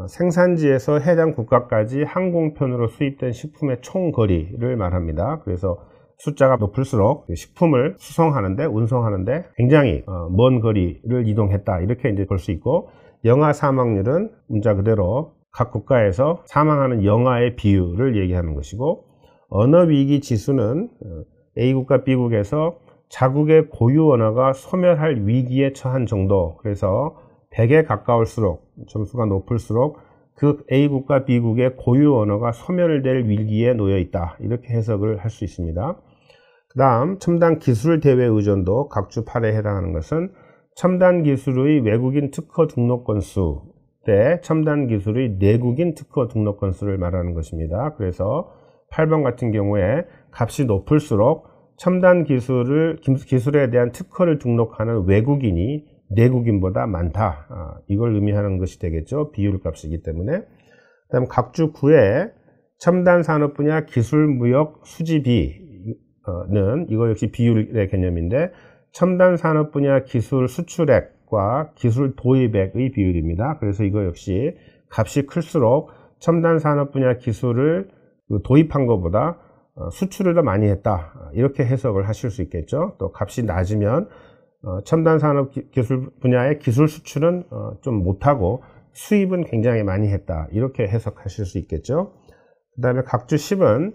생산지에서 해당 국가까지 항공편으로 수입된 식품의 총거리를 말합니다. 그래서 숫자가 높을수록 식품을 수송하는데, 운송하는데 굉장히 먼 거리를 이동했다, 이렇게 이제 볼 수 있고, 영아 사망률은 문자 그대로 각 국가에서 사망하는 영아의 비율을 얘기하는 것이고, 언어위기 지수는 A국과 B국에서 자국의 고유 언어가 소멸할 위기에 처한 정도, 그래서 100에 가까울수록 점수가 높을수록 그 A국과 B국의 고유 언어가 소멸될 위기에 놓여 있다, 이렇게 해석을 할 수 있습니다. 그 다음 첨단 기술 대외 의존도 각주 8에 해당하는 것은 첨단 기술의 외국인 특허 등록 건수 대 첨단 기술의 내국인 특허 등록 건수를 말하는 것입니다. 그래서 8번 같은 경우에 값이 높을수록 첨단 기술에 대한 특허를 등록하는 외국인이 내국인보다 많다, 이걸 의미하는 것이 되겠죠. 비율 값이기 때문에. 그다음 각주 9에 첨단 산업 분야 기술 무역 수지비는 이거 역시 비율의 개념인데, 첨단 산업 분야 기술 수출액과 기술 도입액의 비율입니다. 그래서 이거 역시 값이 클수록 첨단 산업 분야 기술을 도입한 것보다 수출을 더 많이 했다, 이렇게 해석을 하실 수 있겠죠. 또 값이 낮으면 첨단 산업 기술 분야의 기술 수출은 좀 못하고 수입은 굉장히 많이 했다, 이렇게 해석하실 수 있겠죠. 그 다음에 각주 10은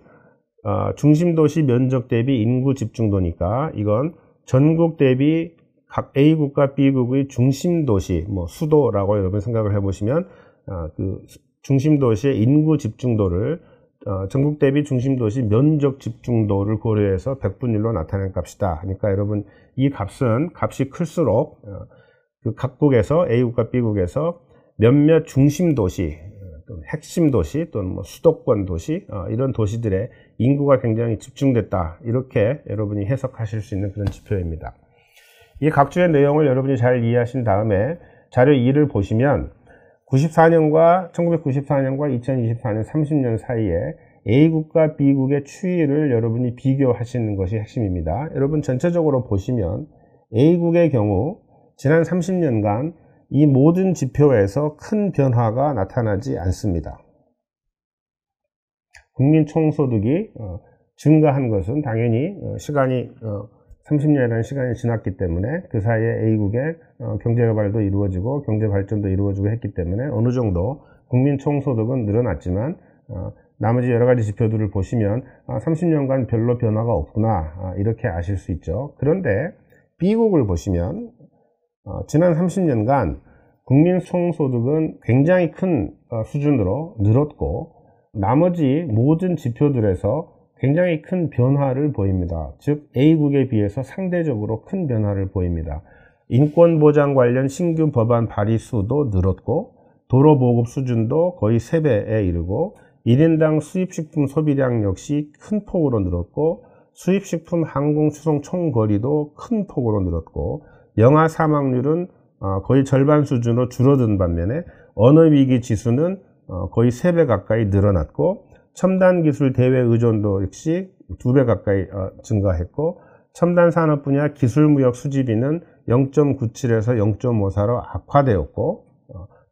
중심도시 면적 대비 인구 집중도니까 이건 전국 대비 각 A국과 B국의 중심도시, 수도라고 여러분 생각을 해보시면 그 중심도시의 인구 집중도를 전국 대비 중심도시 면적 집중도를 고려해서 100분율로 나타낸 값이다. 그러니까 여러분 이 값이 클수록 그 각국에서 A국과 B국에서 몇몇 중심도시, 또는 핵심 도시 또는 수도권 도시, 이런 도시들의 인구가 굉장히 집중됐다, 이렇게 여러분이 해석하실 수 있는 그런 지표입니다. 이 각주의 내용을 여러분이 잘 이해하신 다음에 자료 2를 보시면 1994년과 2024년 30년 사이에 A국과 B국의 추이를 여러분이 비교하시는 것이 핵심입니다. 여러분 전체적으로 보시면 A국의 경우 지난 30년간 이 모든 지표에서 큰 변화가 나타나지 않습니다. 국민 총소득이 증가한 것은 당연히 시간이 30년이라는 시간이 지났기 때문에 그 사이에 A국의 경제개발도 이루어지고 경제발전도 이루어지고 했기 때문에 어느 정도 국민 총소득은 늘어났지만 나머지 여러 가지 지표들을 보시면 30년간 별로 변화가 없구나 이렇게 아실 수 있죠. 그런데 B국을 보시면 지난 30년간 국민 총소득은 굉장히 큰 수준으로 늘었고 나머지 모든 지표들에서 굉장히 큰 변화를 보입니다. 즉 A국에 비해서 상대적으로 큰 변화를 보입니다. 인권보장 관련 신규 법안 발의 수도 늘었고 도로보급 수준도 거의 3배에 이르고 1인당 수입식품 소비량 역시 큰 폭으로 늘었고 수입식품 항공수송 총거리도 큰 폭으로 늘었고 영아 사망률은 거의 절반 수준으로 줄어든 반면에 언어위기 지수는 거의 3배 가까이 늘어났고 첨단기술 대외 의존도 역시 2배 가까이 증가했고 첨단 산업 분야 기술무역 수지비는 0.97에서 0.54로 악화되었고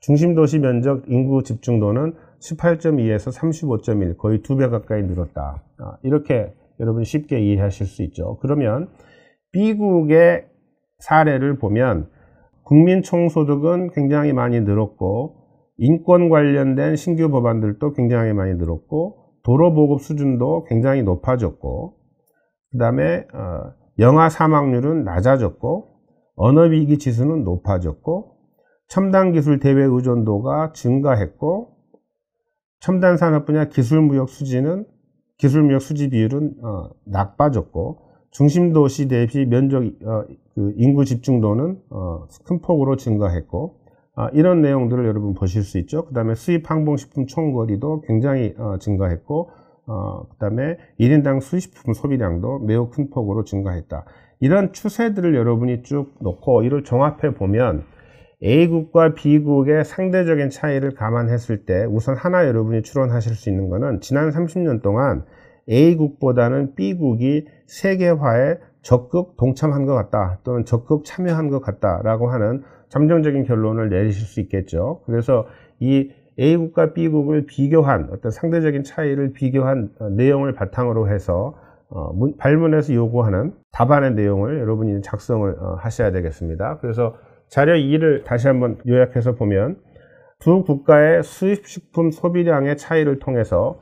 중심도시 면적 인구 집중도는 18.2에서 35.1 거의 2배 가까이 늘었다. 이렇게 여러분 쉽게 이해하실 수 있죠. 그러면 B국의 사례를 보면 국민 총소득은 굉장히 많이 늘었고 인권 관련된 신규 법안들도 굉장히 많이 늘었고 도로 보급 수준도 굉장히 높아졌고 그 다음에 영아 사망률은 낮아졌고 언어위기 지수는 높아졌고 첨단기술 대외 의존도가 증가했고 첨단 산업 분야 기술무역 수지 비율은 나빠졌고 중심도시 대비 면적 인구 집중도는 큰 폭으로 증가했고 이런 내용들을 여러분 보실 수 있죠. 그 다음에 수입 항공식품 총거리도 굉장히 증가했고 그 다음에 1인당 수입식품 소비량도 매우 큰 폭으로 증가했다. 이런 추세들을 여러분이 쭉 놓고 이를 종합해 보면 A국과 B국의 상대적인 차이를 감안했을 때 우선 하나 여러분이 추론하실 수 있는 것은 지난 30년 동안 A국보다는 B국이 세계화에 적극 동참한 것 같다 또는 적극 참여한 것 같다라고 하는 잠정적인 결론을 내리실 수 있겠죠. 그래서 이 A국과 B국을 비교한 어떤 상대적인 차이를 비교한 내용을 바탕으로 해서 발문에서 요구하는 답안의 내용을 여러분이 작성을 하셔야 되겠습니다. 그래서 자료 2를 다시 한번 요약해서 보면 두 국가의 수입식품 소비량의 차이를 통해서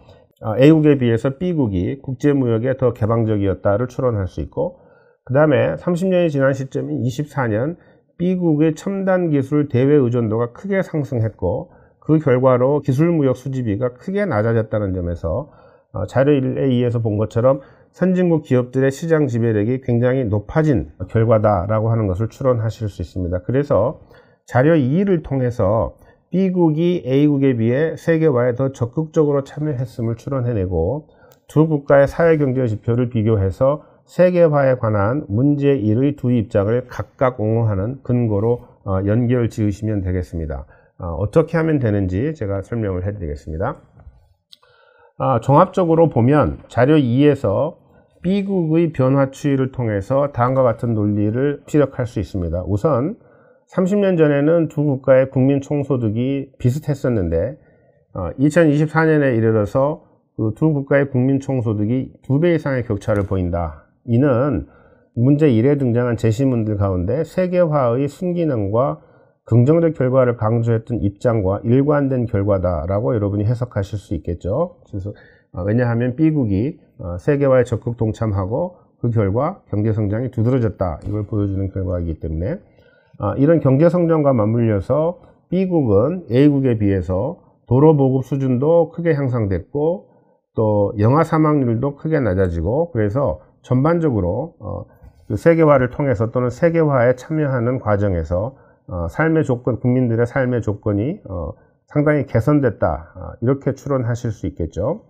A국에 비해서 B국이 국제무역에 더 개방적이었다를 추론할 수 있고 그 다음에 30년이 지난 시점인 24년 B국의 첨단기술 대외 의존도가 크게 상승했고 그 결과로 기술무역 수지비가 크게 낮아졌다는 점에서 자료 1에 의해서 본 것처럼 선진국 기업들의 시장 지배력이 굉장히 높아진 결과다라고 하는 것을 추론하실 수 있습니다. 그래서 자료 2를 통해서 B국이 A국에 비해 세계화에 더 적극적으로 참여했음을 추론해내고 두 국가의 사회경제 지표를 비교해서 세계화에 관한 문제 1의 두 입장을 각각 옹호하는 근거로 연결 지으시면 되겠습니다. 어떻게 하면 되는지 제가 설명을 해드리겠습니다. 종합적으로 보면 자료 2에서 B국의 변화 추이를 통해서 다음과 같은 논리를 피력할 수 있습니다. 우선 30년 전에는 두 국가의 국민 총소득이 비슷했었는데 2024년에 이르러서 그 두 국가의 국민 총소득이 2배 이상의 격차를 보인다. 이는 문제 1에 등장한 제시문들 가운데 세계화의 순기능과 긍정적 결과를 강조했던 입장과 일관된 결과다라고 여러분이 해석하실 수 있겠죠. 그래서 왜냐하면 B국이 세계화에 적극 동참하고 그 결과 경제성장이 두드러졌다. 이걸 보여주는 결과이기 때문에 이런 경제성장과 맞물려서 B국은 A국에 비해서 도로보급 수준도 크게 향상됐고 또 영아 사망률도 크게 낮아지고 그래서 전반적으로 그 세계화를 통해서 또는 세계화에 참여하는 과정에서 삶의 조건, 국민들의 삶의 조건이 상당히 개선됐다. 이렇게 추론하실 수 있겠죠.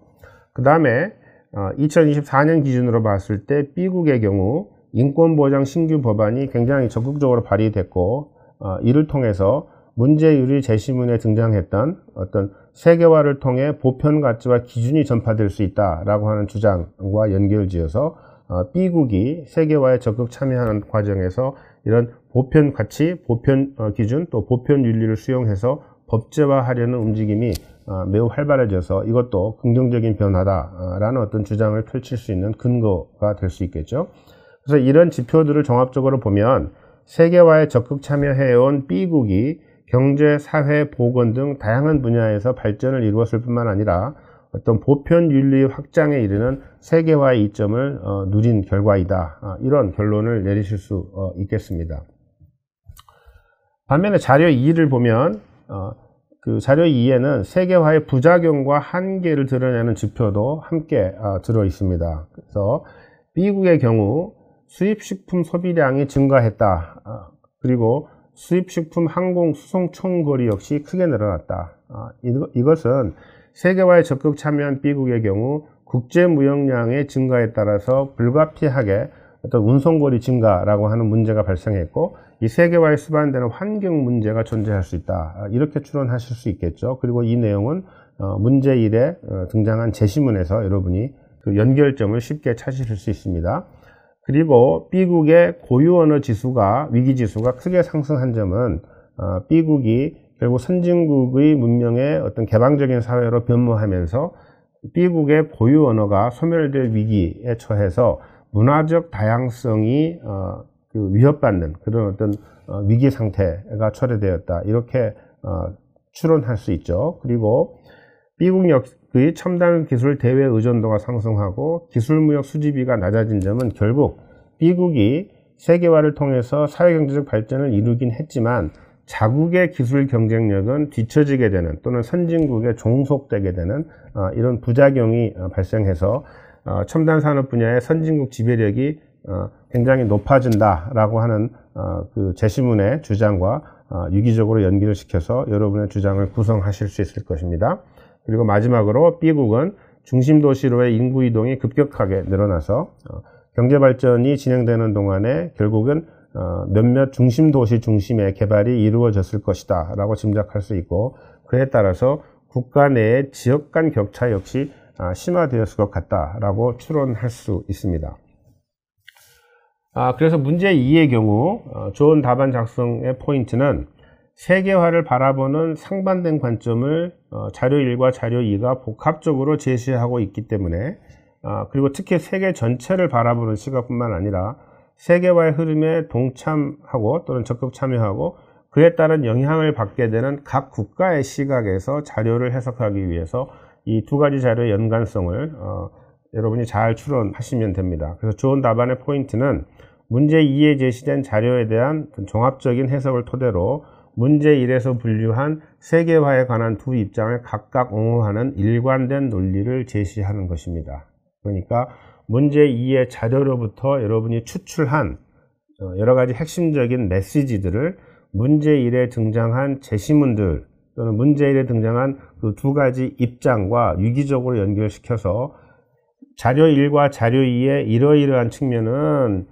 그 다음에 2024년 기준으로 봤을 때 B국의 경우 인권보장 신규 법안이 굉장히 적극적으로 발의됐고 이를 통해서 문제율이 제시문에 등장했던 어떤 세계화를 통해 보편 가치와 기준이 전파될 수 있다라고 하는 주장과 연결지어서 B국이 세계화에 적극 참여하는 과정에서 이런 보편 가치, 보편 기준, 또 보편 윤리를 수용해서 법제화하려는 움직임이 매우 활발해져서 이것도 긍정적인 변화다라는 어떤 주장을 펼칠 수 있는 근거가 될 수 있겠죠. 그래서 이런 지표들을 종합적으로 보면 세계화에 적극 참여해온 B국이 경제, 사회, 보건 등 다양한 분야에서 발전을 이루었을 뿐만 아니라 어떤 보편 윤리 확장에 이르는 세계화의 이점을 누린 결과이다. 이런 결론을 내리실 수 있겠습니다. 반면에 자료 2를 보면 그 자료 2에는 세계화의 부작용과 한계를 드러내는 지표도 함께 들어 있습니다. 그래서 B국의 경우 수입식품 소비량이 증가했다. 그리고 수입식품 항공 수송 총거리 역시 크게 늘어났다. 이것은 세계화에 적극 참여한 B국의 경우 국제무역량의 증가에 따라서 불가피하게 어떤 운송거리 증가라고 하는 문제가 발생했고, 이 세계화에 수반되는 환경 문제가 존재할 수 있다. 이렇게 추론하실 수 있겠죠. 그리고 이 내용은 문제 1에 등장한 제시문에서 여러분이 그 연결점을 쉽게 찾으실 수 있습니다. 그리고 B국의 고유언어 지수가, 위기지수가 크게 상승한 점은 B국이 결국 선진국의 문명의 어떤 개방적인 사회로 변모하면서 B국의 고유 언어가 소멸될 위기에 처해서 문화적 다양성이 위협받는 그런 어떤 위기 상태가 초래되었다. 이렇게 추론할 수 있죠. 그리고 B국의 첨단 기술 대외 의존도가 상승하고 기술무역 수지비가 낮아진 점은 결국 B국이 세계화를 통해서 사회경제적 발전을 이루긴 했지만 자국의 기술 경쟁력은 뒤처지게 되는, 또는 선진국에 종속되게 되는 이런 부작용이 발생해서 첨단 산업 분야의 선진국 지배력이 굉장히 높아진다라고 하는 그 제시문의 주장과 유기적으로 연결을 시켜서 여러분의 주장을 구성하실 수 있을 것입니다. 그리고 마지막으로 B국은 중심 도시로의 인구 이동이 급격하게 늘어나서 경제 발전이 진행되는 동안에 결국은 몇몇 중심 도시 중심의 개발이 이루어졌을 것이다 라고 짐작할 수 있고, 그에 따라서 국가 내의 지역 간 격차 역시 심화되었을 것 같다라고 추론할 수 있습니다. 그래서 문제 2의 경우 좋은 답안 작성의 포인트는 세계화를 바라보는 상반된 관점을 자료 1과 자료 2가 복합적으로 제시하고 있기 때문에, 그리고 특히 세계 전체를 바라보는 시각뿐만 아니라 세계화의 흐름에 동참하고 또는 적극 참여하고 그에 따른 영향을 받게 되는 각 국가의 시각에서 자료를 해석하기 위해서 이 두 가지 자료의 연관성을 여러분이 잘 추론하시면 됩니다. 그래서 좋은 답안의 포인트는 문제 2에 제시된 자료에 대한 종합적인 해석을 토대로 문제 1에서 분류한 세계화에 관한 두 입장을 각각 옹호하는 일관된 논리를 제시하는 것입니다. 그러니까 문제 2의 자료로부터 여러분이 추출한 여러 가지 핵심적인 메시지들을 문제 1에 등장한 제시문들 또는 문제 1에 등장한 그 두 가지 입장과 유기적으로 연결시켜서 자료 1과 자료 2의 이러이러한 측면은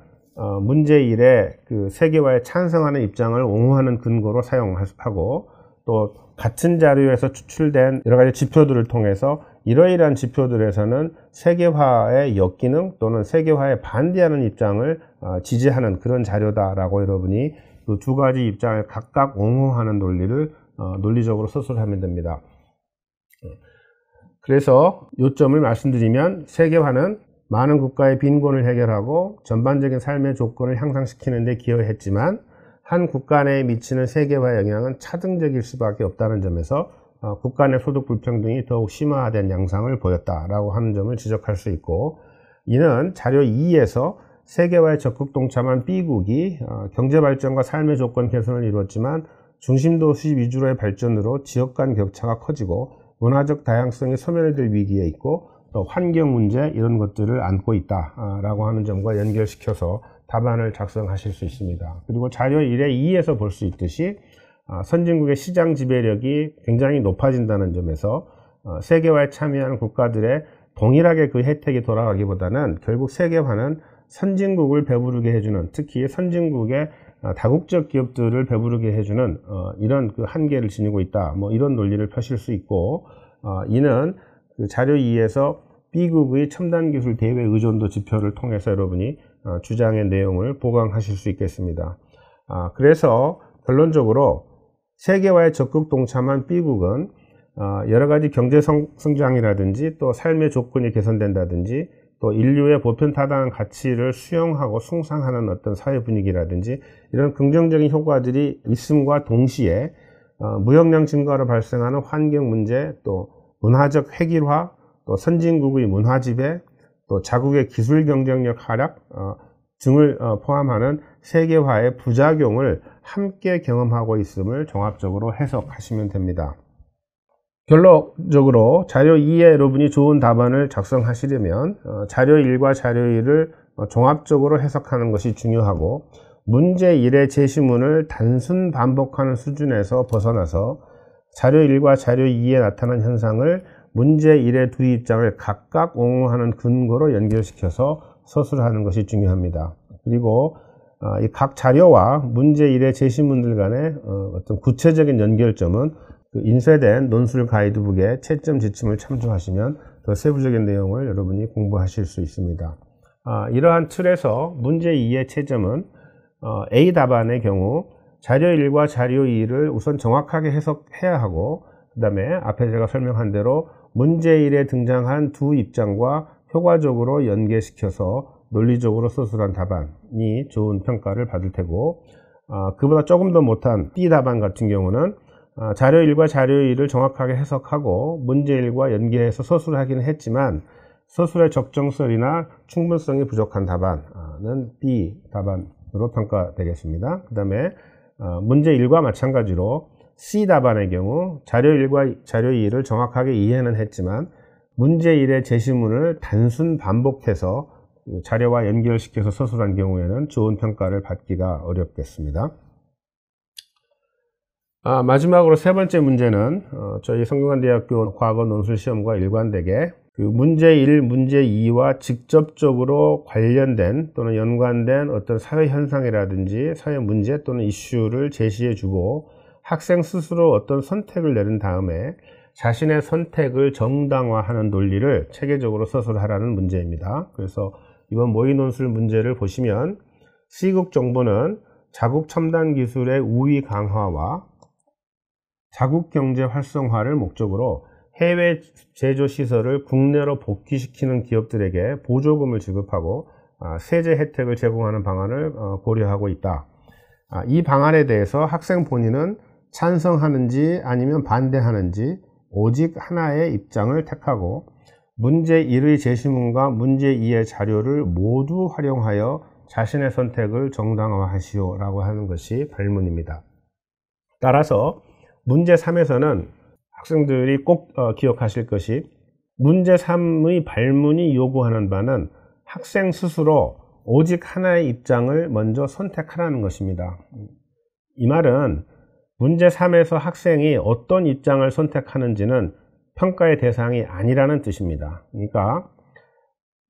문제 1에 그 세계화에 찬성하는 입장을 옹호하는 근거로 사용하고, 또 같은 자료에서 추출된 여러 가지 지표들을 통해서 이러이러한 지표들에서는 세계화의 역기능 또는 세계화에 반대하는 입장을 지지하는 그런 자료다라고 여러분이 그 두 가지 입장을 각각 옹호하는 논리를 논리적으로 서술하면 됩니다. 그래서 요점을 말씀드리면 세계화는 많은 국가의 빈곤을 해결하고 전반적인 삶의 조건을 향상시키는 데 기여했지만 한 국가 내에 미치는 세계화의 영향은 차등적일 수밖에 없다는 점에서 국가 내 소득 불평등이 더욱 심화된 양상을 보였다라고 하는 점을 지적할 수 있고, 이는 자료 2에서 세계화에 적극 동참한 B국이 경제발전과 삶의 조건 개선을 이루었지만 중심도시 위주로의 발전으로 지역 간 격차가 커지고 문화적 다양성이 소멸될 위기에 있고 또 환경 문제 이런 것들을 안고 있다라고 하는 점과 연결시켜서 답안을 작성하실 수 있습니다. 그리고 자료 1의 2에서 볼 수 있듯이 선진국의 시장 지배력이 굉장히 높아진다는 점에서 세계화에 참여하는 국가들의 동일하게 그 혜택이 돌아가기보다는 결국 세계화는 선진국을 배부르게 해주는, 특히 선진국의 다국적 기업들을 배부르게 해주는 이런 그 한계를 지니고 있다. 뭐 이런 논리를 펴실 수 있고, 이는 그 자료 2에서 B국의 첨단 기술 대외 의존도 지표를 통해서 여러분이 주장의 내용을 보강하실 수 있겠습니다. 그래서 결론적으로 세계화에 적극 동참한 B국은 여러 가지 경제 성장이라든지 또 삶의 조건이 개선된다든지 또 인류의 보편타당한 가치를 수용하고 숭상하는 어떤 사회 분위기라든지 이런 긍정적인 효과들이 있음과 동시에 무역량 증가로 발생하는 환경 문제, 또 문화적 획일화, 또 선진국의 문화 지배, 또 자국의 기술 경쟁력 하락 등을 포함하는 세계화의 부작용을 함께 경험하고 있음을 종합적으로 해석하시면 됩니다. 결론적으로 자료 2에 여러분이 좋은 답안을 작성하시려면 자료 1과 자료 2를 종합적으로 해석하는 것이 중요하고, 문제 1의 제시문을 단순 반복하는 수준에서 벗어나서 자료 1과 자료 2에 나타난 현상을 문제 1의 두 입장을 각각 옹호하는 근거로 연결시켜서 서술하는 것이 중요합니다. 그리고 이 각 자료와 문제 1의 제시문들 간의 어떤 구체적인 연결점은 그 인쇄된 논술 가이드북의 채점 지침을 참조하시면 더 세부적인 내용을 여러분이 공부하실 수 있습니다. 이러한 틀에서 문제 2의 채점은 A 답안의 경우 자료 1과 자료 2를 우선 정확하게 해석해야 하고, 그 다음에 앞에 제가 설명한 대로 문제 1에 등장한 두 입장과 효과적으로 연계시켜서 논리적으로 서술한 답안이 좋은 평가를 받을 테고, 그보다 조금 더 못한 B 답안 같은 경우는 자료 1과 자료 2를 정확하게 해석하고 문제 1과 연계해서 서술하기는 했지만 서술의 적정성이나 충분성이 부족한 답안은 B 답안으로 평가되겠습니다. 그 다음에 문제 1과 마찬가지로 C 답안의 경우 자료 1과 자료 2를 정확하게 이해는 했지만 문제 1의 제시문을 단순 반복해서 자료와 연결시켜서 서술한 경우에는 좋은 평가를 받기가 어렵겠습니다. 마지막으로 세 번째 문제는 저희 성균관대학교 과거 논술시험과 일관되게 그 문제 1, 문제 2와 직접적으로 관련된 또는 연관된 어떤 사회 현상이라든지 사회 문제 또는 이슈를 제시해 주고 학생 스스로 어떤 선택을 내린 다음에 자신의 선택을 정당화하는 논리를 체계적으로 서술하라는 문제입니다. 그래서 이번 모의 논술 문제를 보시면 C국 정부는 자국 첨단 기술의 우위 강화와 자국 경제 활성화를 목적으로 해외 제조 시설을 국내로 복귀시키는 기업들에게 보조금을 지급하고 세제 혜택을 제공하는 방안을 고려하고 있다. 이 방안에 대해서 학생 본인은 찬성하는지 아니면 반대하는지 오직 하나의 입장을 택하고 문제 1의 제시문과 문제 2의 자료를 모두 활용하여 자신의 선택을 정당화하시오 라고 하는 것이 발문입니다. 따라서 문제 3에서는 학생들이 꼭 기억하실 것이 문제 3의 발문이 요구하는 바는 학생 스스로 오직 하나의 입장을 먼저 선택하라는 것입니다. 이 말은 문제 3에서 학생이 어떤 입장을 선택하는지는 평가의 대상이 아니라는 뜻입니다. 그러니까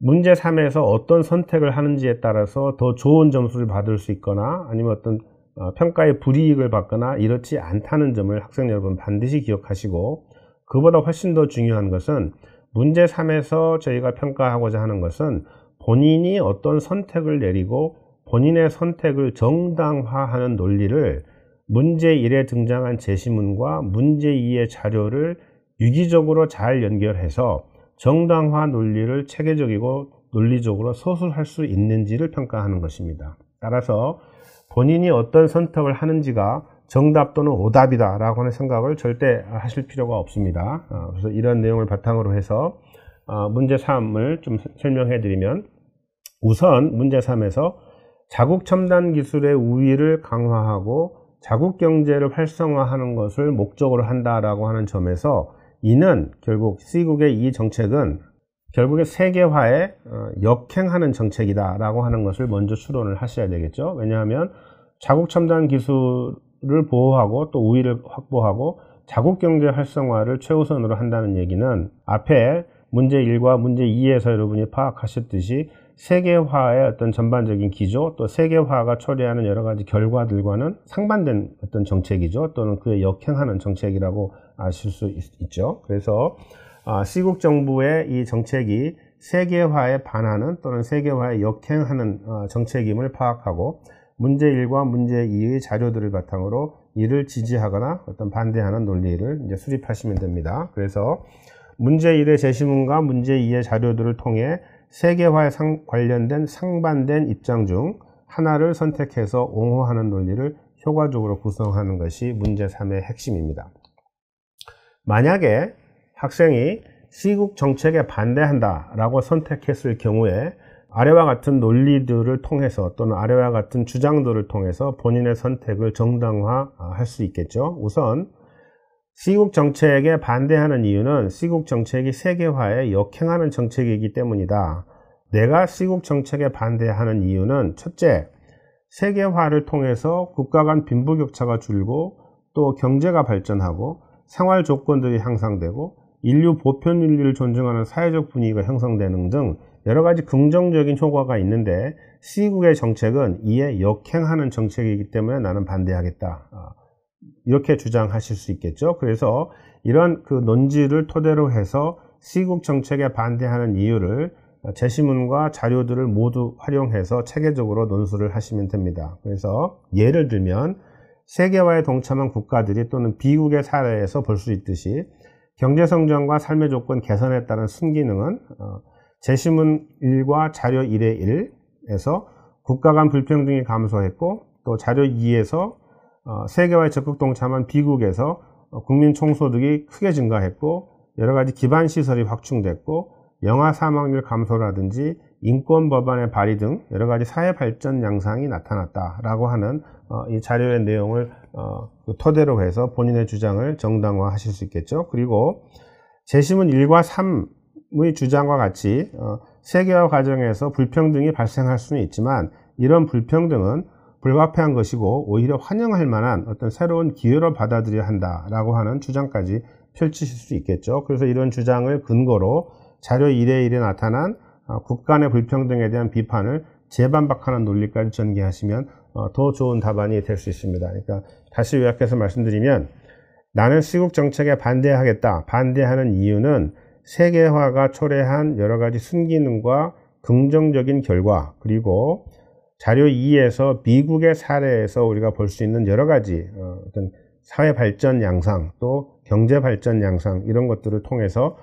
문제 3에서 어떤 선택을 하는지에 따라서 더 좋은 점수를 받을 수 있거나 아니면 어떤 평가에 불이익을 받거나 이렇지 않다는 점을 학생 여러분 반드시 기억하시고, 그보다 훨씬 더 중요한 것은 문제 3에서 저희가 평가하고자 하는 것은 본인이 어떤 선택을 내리고 본인의 선택을 정당화하는 논리를 문제 1에 등장한 제시문과 문제 2의 자료를 유기적으로 잘 연결해서 정당화 논리를 체계적이고 논리적으로 서술할 수 있는지를 평가하는 것입니다. 따라서 본인이 어떤 선택을 하는지가 정답 또는 오답이다 라고 하는 생각을 절대 하실 필요가 없습니다. 그래서 이런 내용을 바탕으로 해서 문제 3을 좀 설명해 드리면, 우선 문제 3에서 자국 첨단 기술의 우위를 강화하고 자국 경제를 활성화하는 것을 목적으로 한다라고 하는 점에서 이는 결국 C국의 이 정책은 결국에 세계화에 역행하는 정책이다 라고 하는 것을 먼저 추론을 하셔야 되겠죠. 왜냐하면 자국 첨단 기술을 보호하고 또 우위를 확보하고 자국 경제 활성화를 최우선으로 한다는 얘기는 앞에 문제 1과 문제 2에서 여러분이 파악하셨듯이 세계화의 어떤 전반적인 기조, 또 세계화가 초래하는 여러 가지 결과들과는 상반된 어떤 정책이죠. 또는 그에 역행하는 정책이라고 아실 수 있죠. 그래서 시국 정부의 이 정책이 세계화에 반하는 또는 세계화에 역행하는 정책임을 파악하고 문제 1과 문제 2의 자료들을 바탕으로 이를 지지하거나 어떤 반대하는 논리를 이제 수립하시면 됩니다. 그래서 문제 1의 제시문과 문제 2의 자료들을 통해 세계화에 관련된 상반된 입장 중 하나를 선택해서 옹호하는 논리를 효과적으로 구성하는 것이 문제 3의 핵심입니다. 만약에 학생이 시국 정책에 반대한다 라고 선택했을 경우에 아래와 같은 논리들을 통해서 또는 아래와 같은 주장들을 통해서 본인의 선택을 정당화할 수 있겠죠. 우선 시국 정책에 반대하는 이유는 시국 정책이 세계화에 역행하는 정책이기 때문이다. 내가 시국 정책에 반대하는 이유는 첫째, 세계화를 통해서 국가 간 빈부격차가 줄고 또 경제가 발전하고 생활 조건들이 향상되고 인류 보편윤리를 존중하는 사회적 분위기가 형성되는 등 여러 가지 긍정적인 효과가 있는데 시국의 정책은 이에 역행하는 정책이기 때문에 나는 반대하겠다. 이렇게 주장하실 수 있겠죠. 그래서 이런 그 논지를 토대로 해서 시국 정책에 반대하는 이유를 제시문과 자료들을 모두 활용해서 체계적으로 논술을 하시면 됩니다. 그래서 예를 들면 세계화에 동참한 국가들이 또는 비국의 사례에서 볼 수 있듯이 경제성장과 삶의 조건 개선에 따른 순기능은 제시문 1과 자료 1의 1에서 국가 간 불평등이 감소했고 또 자료 2에서 세계화에 적극 동참한 비국에서 국민 총소득이 크게 증가했고 여러 가지 기반 시설이 확충됐고 영아 사망률 감소라든지 인권 법안의 발의 등 여러 가지 사회 발전 양상이 나타났다라고 하는 이 자료의 내용을 토대로 해서 본인의 주장을 정당화하실 수 있겠죠. 그리고 제시문 1과 3의 주장과 같이 세계화 과정에서 불평등이 발생할 수는 있지만 이런 불평등은 불가피한 것이고 오히려 환영할 만한 어떤 새로운 기회로 받아들여야 한다라고 하는 주장까지 펼치실 수 있겠죠. 그래서 이런 주장을 근거로 자료 1의 1에 나타난 국가 간의 불평등에 대한 비판을 재반박하는 논리까지 전개하시면 더 좋은 답안이 될 수 있습니다. 그러니까 다시 요약해서 말씀드리면 나는 시국 정책에 반대하겠다. 반대하는 이유는 세계화가 초래한 여러 가지 순기능과 긍정적인 결과 그리고 자료 2에서 미국의 사례에서 우리가 볼 수 있는 여러 가지 어떤 사회 발전 양상 또 경제 발전 양상 이런 것들을 통해서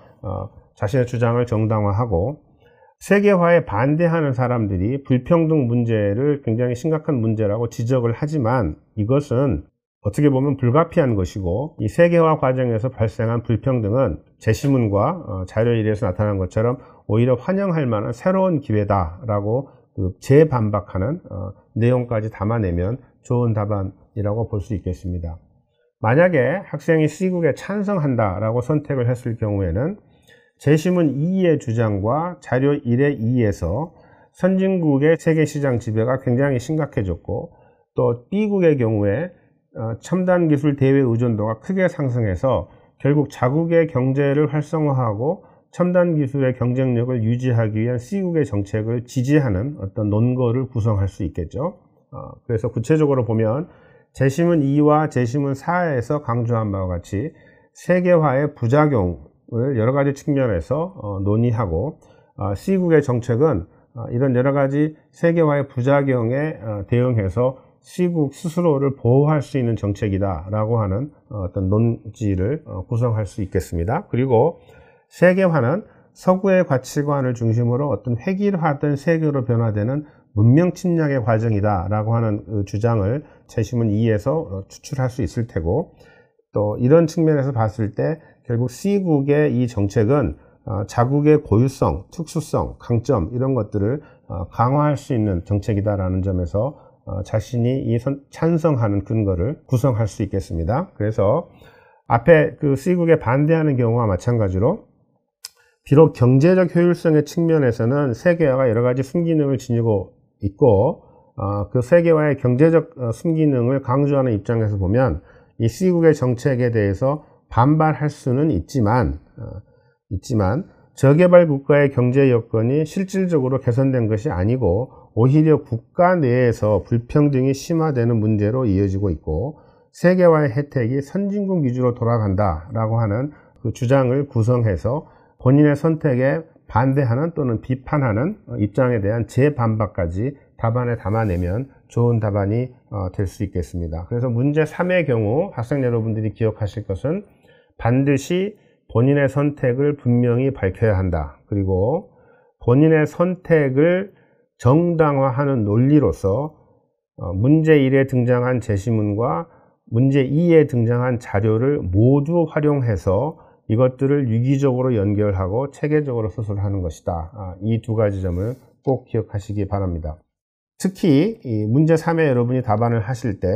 자신의 주장을 정당화하고 세계화에 반대하는 사람들이 불평등 문제를 굉장히 심각한 문제라고 지적을 하지만 이것은 어떻게 보면 불가피한 것이고 이 세계화 과정에서 발생한 불평등은 제시문과 자료 1에서 나타난 것처럼 오히려 환영할 만한 새로운 기회다라고 재반박하는 내용까지 담아내면 좋은 답안이라고 볼 수 있겠습니다. 만약에 학생이 시국에 찬성한다라고 선택을 했을 경우에는 제시문 2의 주장과 자료 1의 2에서 선진국의 세계시장 지배가 굉장히 심각해졌고 또 B국의 경우에 첨단 기술 대외 의존도가 크게 상승해서 결국 자국의 경제를 활성화하고 첨단 기술의 경쟁력을 유지하기 위한 C국의 정책을 지지하는 어떤 논거를 구성할 수 있겠죠. 그래서 구체적으로 보면 제시문 2와 제시문 4에서 강조한 바와 같이 세계화의 부작용을 여러 가지 측면에서 논의하고 C국의 정책은 이런 여러 가지 세계화의 부작용에 대응해서 C국 스스로를 보호할 수 있는 정책이다 라고 하는 어떤 논지를 구성할 수 있겠습니다. 그리고 세계화는 서구의 가치관을 중심으로 어떤 획일화된 세계로 변화되는 문명 침략의 과정이다 라고 하는 주장을 제시문 2에서 추출할 수 있을 테고 또 이런 측면에서 봤을 때 결국 C국의 이 정책은 자국의 고유성, 특수성, 강점 이런 것들을 강화할 수 있는 정책이다라는 점에서 자신이 찬성하는 근거를 구성할 수 있겠습니다. 그래서 앞에 그 C국에 반대하는 경우와 마찬가지로 비록 경제적 효율성의 측면에서는 세계화가 여러 가지 순기능을 지니고 있고 그 세계화의 경제적 순기능을 강조하는 입장에서 보면 이 C국의 정책에 대해서 반발할 수는 있지만 저개발 국가의 경제 여건이 실질적으로 개선된 것이 아니고 오히려 국가 내에서 불평등이 심화되는 문제로 이어지고 있고, 세계화의 혜택이 선진국 위주로 돌아간다라고 하는 그 주장을 구성해서 본인의 선택에 반대하는 또는 비판하는 입장에 대한 재반박까지 답안에 담아내면 좋은 답안이 될 수 있겠습니다. 그래서 문제 3의 경우 학생 여러분들이 기억하실 것은 반드시 본인의 선택을 분명히 밝혀야 한다. 그리고 본인의 선택을 정당화하는 논리로서 문제 1에 등장한 제시문과 문제 2에 등장한 자료를 모두 활용해서 이것들을 유기적으로 연결하고 체계적으로 서술하는 것이다. 이 두 가지 점을 꼭 기억하시기 바랍니다. 특히 이 문제 3에 여러분이 답안을 하실 때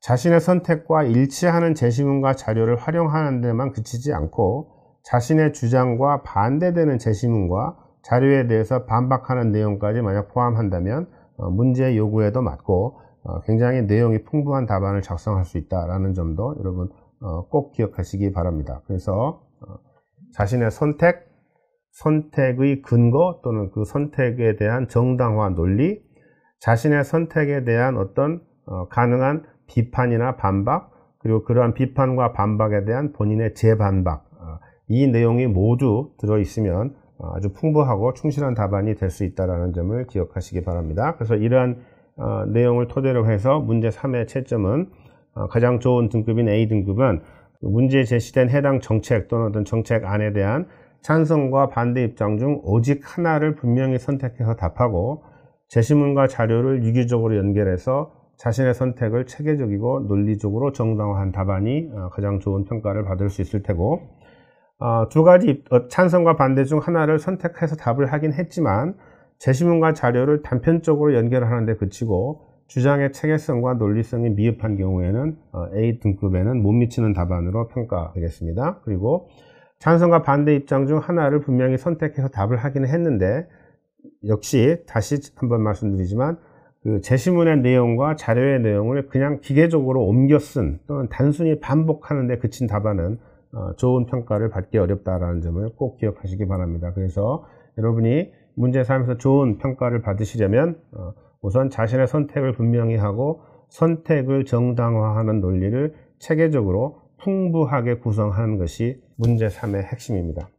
자신의 선택과 일치하는 제시문과 자료를 활용하는 데만 그치지 않고 자신의 주장과 반대되는 제시문과 자료에 대해서 반박하는 내용까지 만약 포함한다면 문제 요구에도 맞고 굉장히 내용이 풍부한 답안을 작성할 수 있다는 점도 여러분 꼭 기억하시기 바랍니다. 그래서 자신의 선택의 근거 또는 그 선택에 대한 정당화 논리, 자신의 선택에 대한 어떤 가능한 비판이나 반박, 그리고 그러한 비판과 반박에 대한 본인의 재반박, 이 내용이 모두 들어있으면 아주 풍부하고 충실한 답안이 될 수 있다는 점을 기억하시기 바랍니다. 그래서 이러한 내용을 토대로 해서 문제 3의 채점은 가장 좋은 등급인 A등급은 문제에 제시된 해당 정책 또는 어떤 정책안에 대한 찬성과 반대 입장 중 오직 하나를 분명히 선택해서 답하고 제시문과 자료를 유기적으로 연결해서 자신의 선택을 체계적이고 논리적으로 정당화한 답안이 가장 좋은 평가를 받을 수 있을 테고, 두 가지 찬성과 반대 중 하나를 선택해서 답을 하긴 했지만 제시문과 자료를 단편적으로 연결하는 데 그치고 주장의 체계성과 논리성이 미흡한 경우에는 A등급에는 못 미치는 답안으로 평가되겠습니다. 그리고 찬성과 반대 입장 중 하나를 분명히 선택해서 답을 하기는 했는데, 역시 다시 한번 말씀드리지만 그 제시문의 내용과 자료의 내용을 그냥 기계적으로 옮겨 쓴 또는 단순히 반복하는 데 그친 답안은 좋은 평가를 받기 어렵다는 점을 꼭 기억하시기 바랍니다. 그래서 여러분이 문제 3에서 좋은 평가를 받으시려면 우선 자신의 선택을 분명히 하고 선택을 정당화하는 논리를 체계적으로 풍부하게 구성하는 것이 문제 3의 핵심입니다.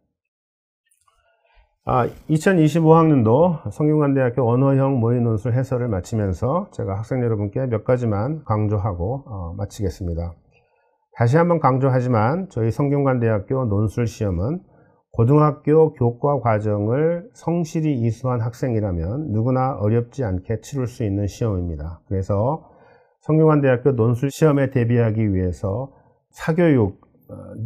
2025학년도 성균관대학교 언어형 모의논술 해설을 마치면서 제가 학생 여러분께 몇 가지만 강조하고 마치겠습니다. 다시 한번 강조하지만 저희 성균관대학교 논술시험은 고등학교 교과 과정을 성실히 이수한 학생이라면 누구나 어렵지 않게 치룰 수 있는 시험입니다. 그래서 성균관대학교 논술시험에 대비하기 위해서 사교육에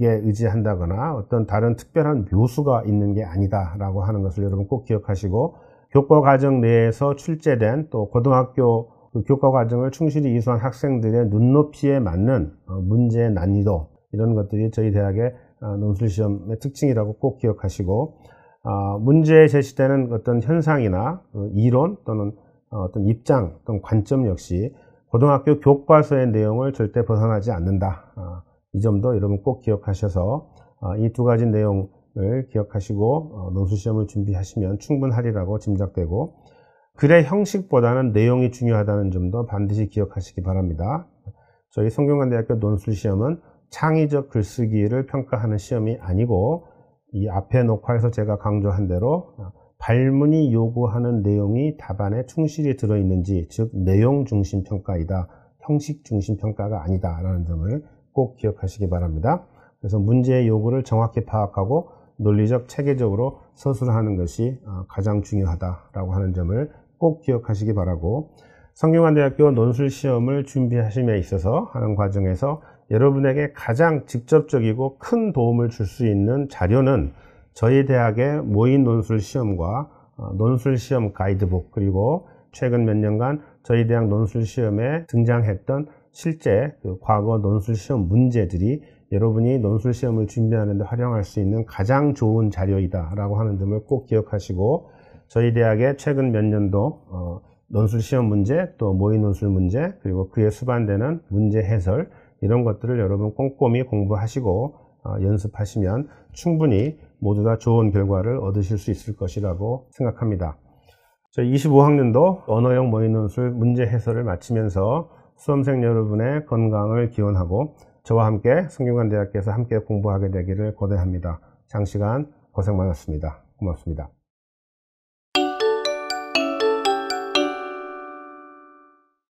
의지한다거나 어떤 다른 특별한 묘수가 있는 게 아니다라고 하는 것을 여러분 꼭 기억하시고, 교과 과정 내에서 출제된 또 고등학교 교과 과정을 충실히 이수한 학생들의 눈높이에 맞는 문제의 난이도, 이런 것들이 저희 대학의 논술시험의 특징이라고 꼭 기억하시고, 문제에 제시되는 어떤 현상이나 이론 또는 어떤 입장 또는 관점 역시 고등학교 교과서의 내용을 절대 벗어나지 않는다. 이 점도 여러분 꼭 기억하셔서 이 두 가지 내용을 기억하시고 논술시험을 준비하시면 충분하리라고 짐작되고, 글의 형식보다는 내용이 중요하다는 점도 반드시 기억하시기 바랍니다. 저희 성균관대학교 논술시험은 창의적 글쓰기를 평가하는 시험이 아니고, 이 앞에 녹화에서 제가 강조한 대로 발문이 요구하는 내용이 답안에 충실히 들어있는지, 즉 내용 중심 평가이다, 형식 중심 평가가 아니다라는 점을 꼭 기억하시기 바랍니다. 그래서 문제의 요구를 정확히 파악하고 논리적 체계적으로 서술하는 것이 가장 중요하다라고 하는 점을 꼭 기억하시기 바라고, 성균관대학교 논술시험을 준비하심에 있어서 하는 과정에서 여러분에게 가장 직접적이고 큰 도움을 줄 수 있는 자료는 저희 대학의 모의 논술시험과 논술시험 가이드북, 그리고 최근 몇 년간 저희 대학 논술시험에 등장했던 실제 과거 논술시험 문제들이 여러분이 논술시험을 준비하는 데 활용할 수 있는 가장 좋은 자료이다 라고 하는 점을 꼭 기억하시고, 저희 대학의 최근 몇 년도 논술시험 문제, 또 모의 논술 문제, 그리고 그에 수반되는 문제 해설, 이런 것들을 여러분 꼼꼼히 공부하시고 연습하시면 충분히 모두 다 좋은 결과를 얻으실 수 있을 것이라고 생각합니다. 저희 25학년도 언어형 모의논술 문제 해설을 마치면서 수험생 여러분의 건강을 기원하고 저와 함께 성균관대학교에서 함께 공부하게 되기를 고대합니다. 장시간 고생 많았습니다. 고맙습니다.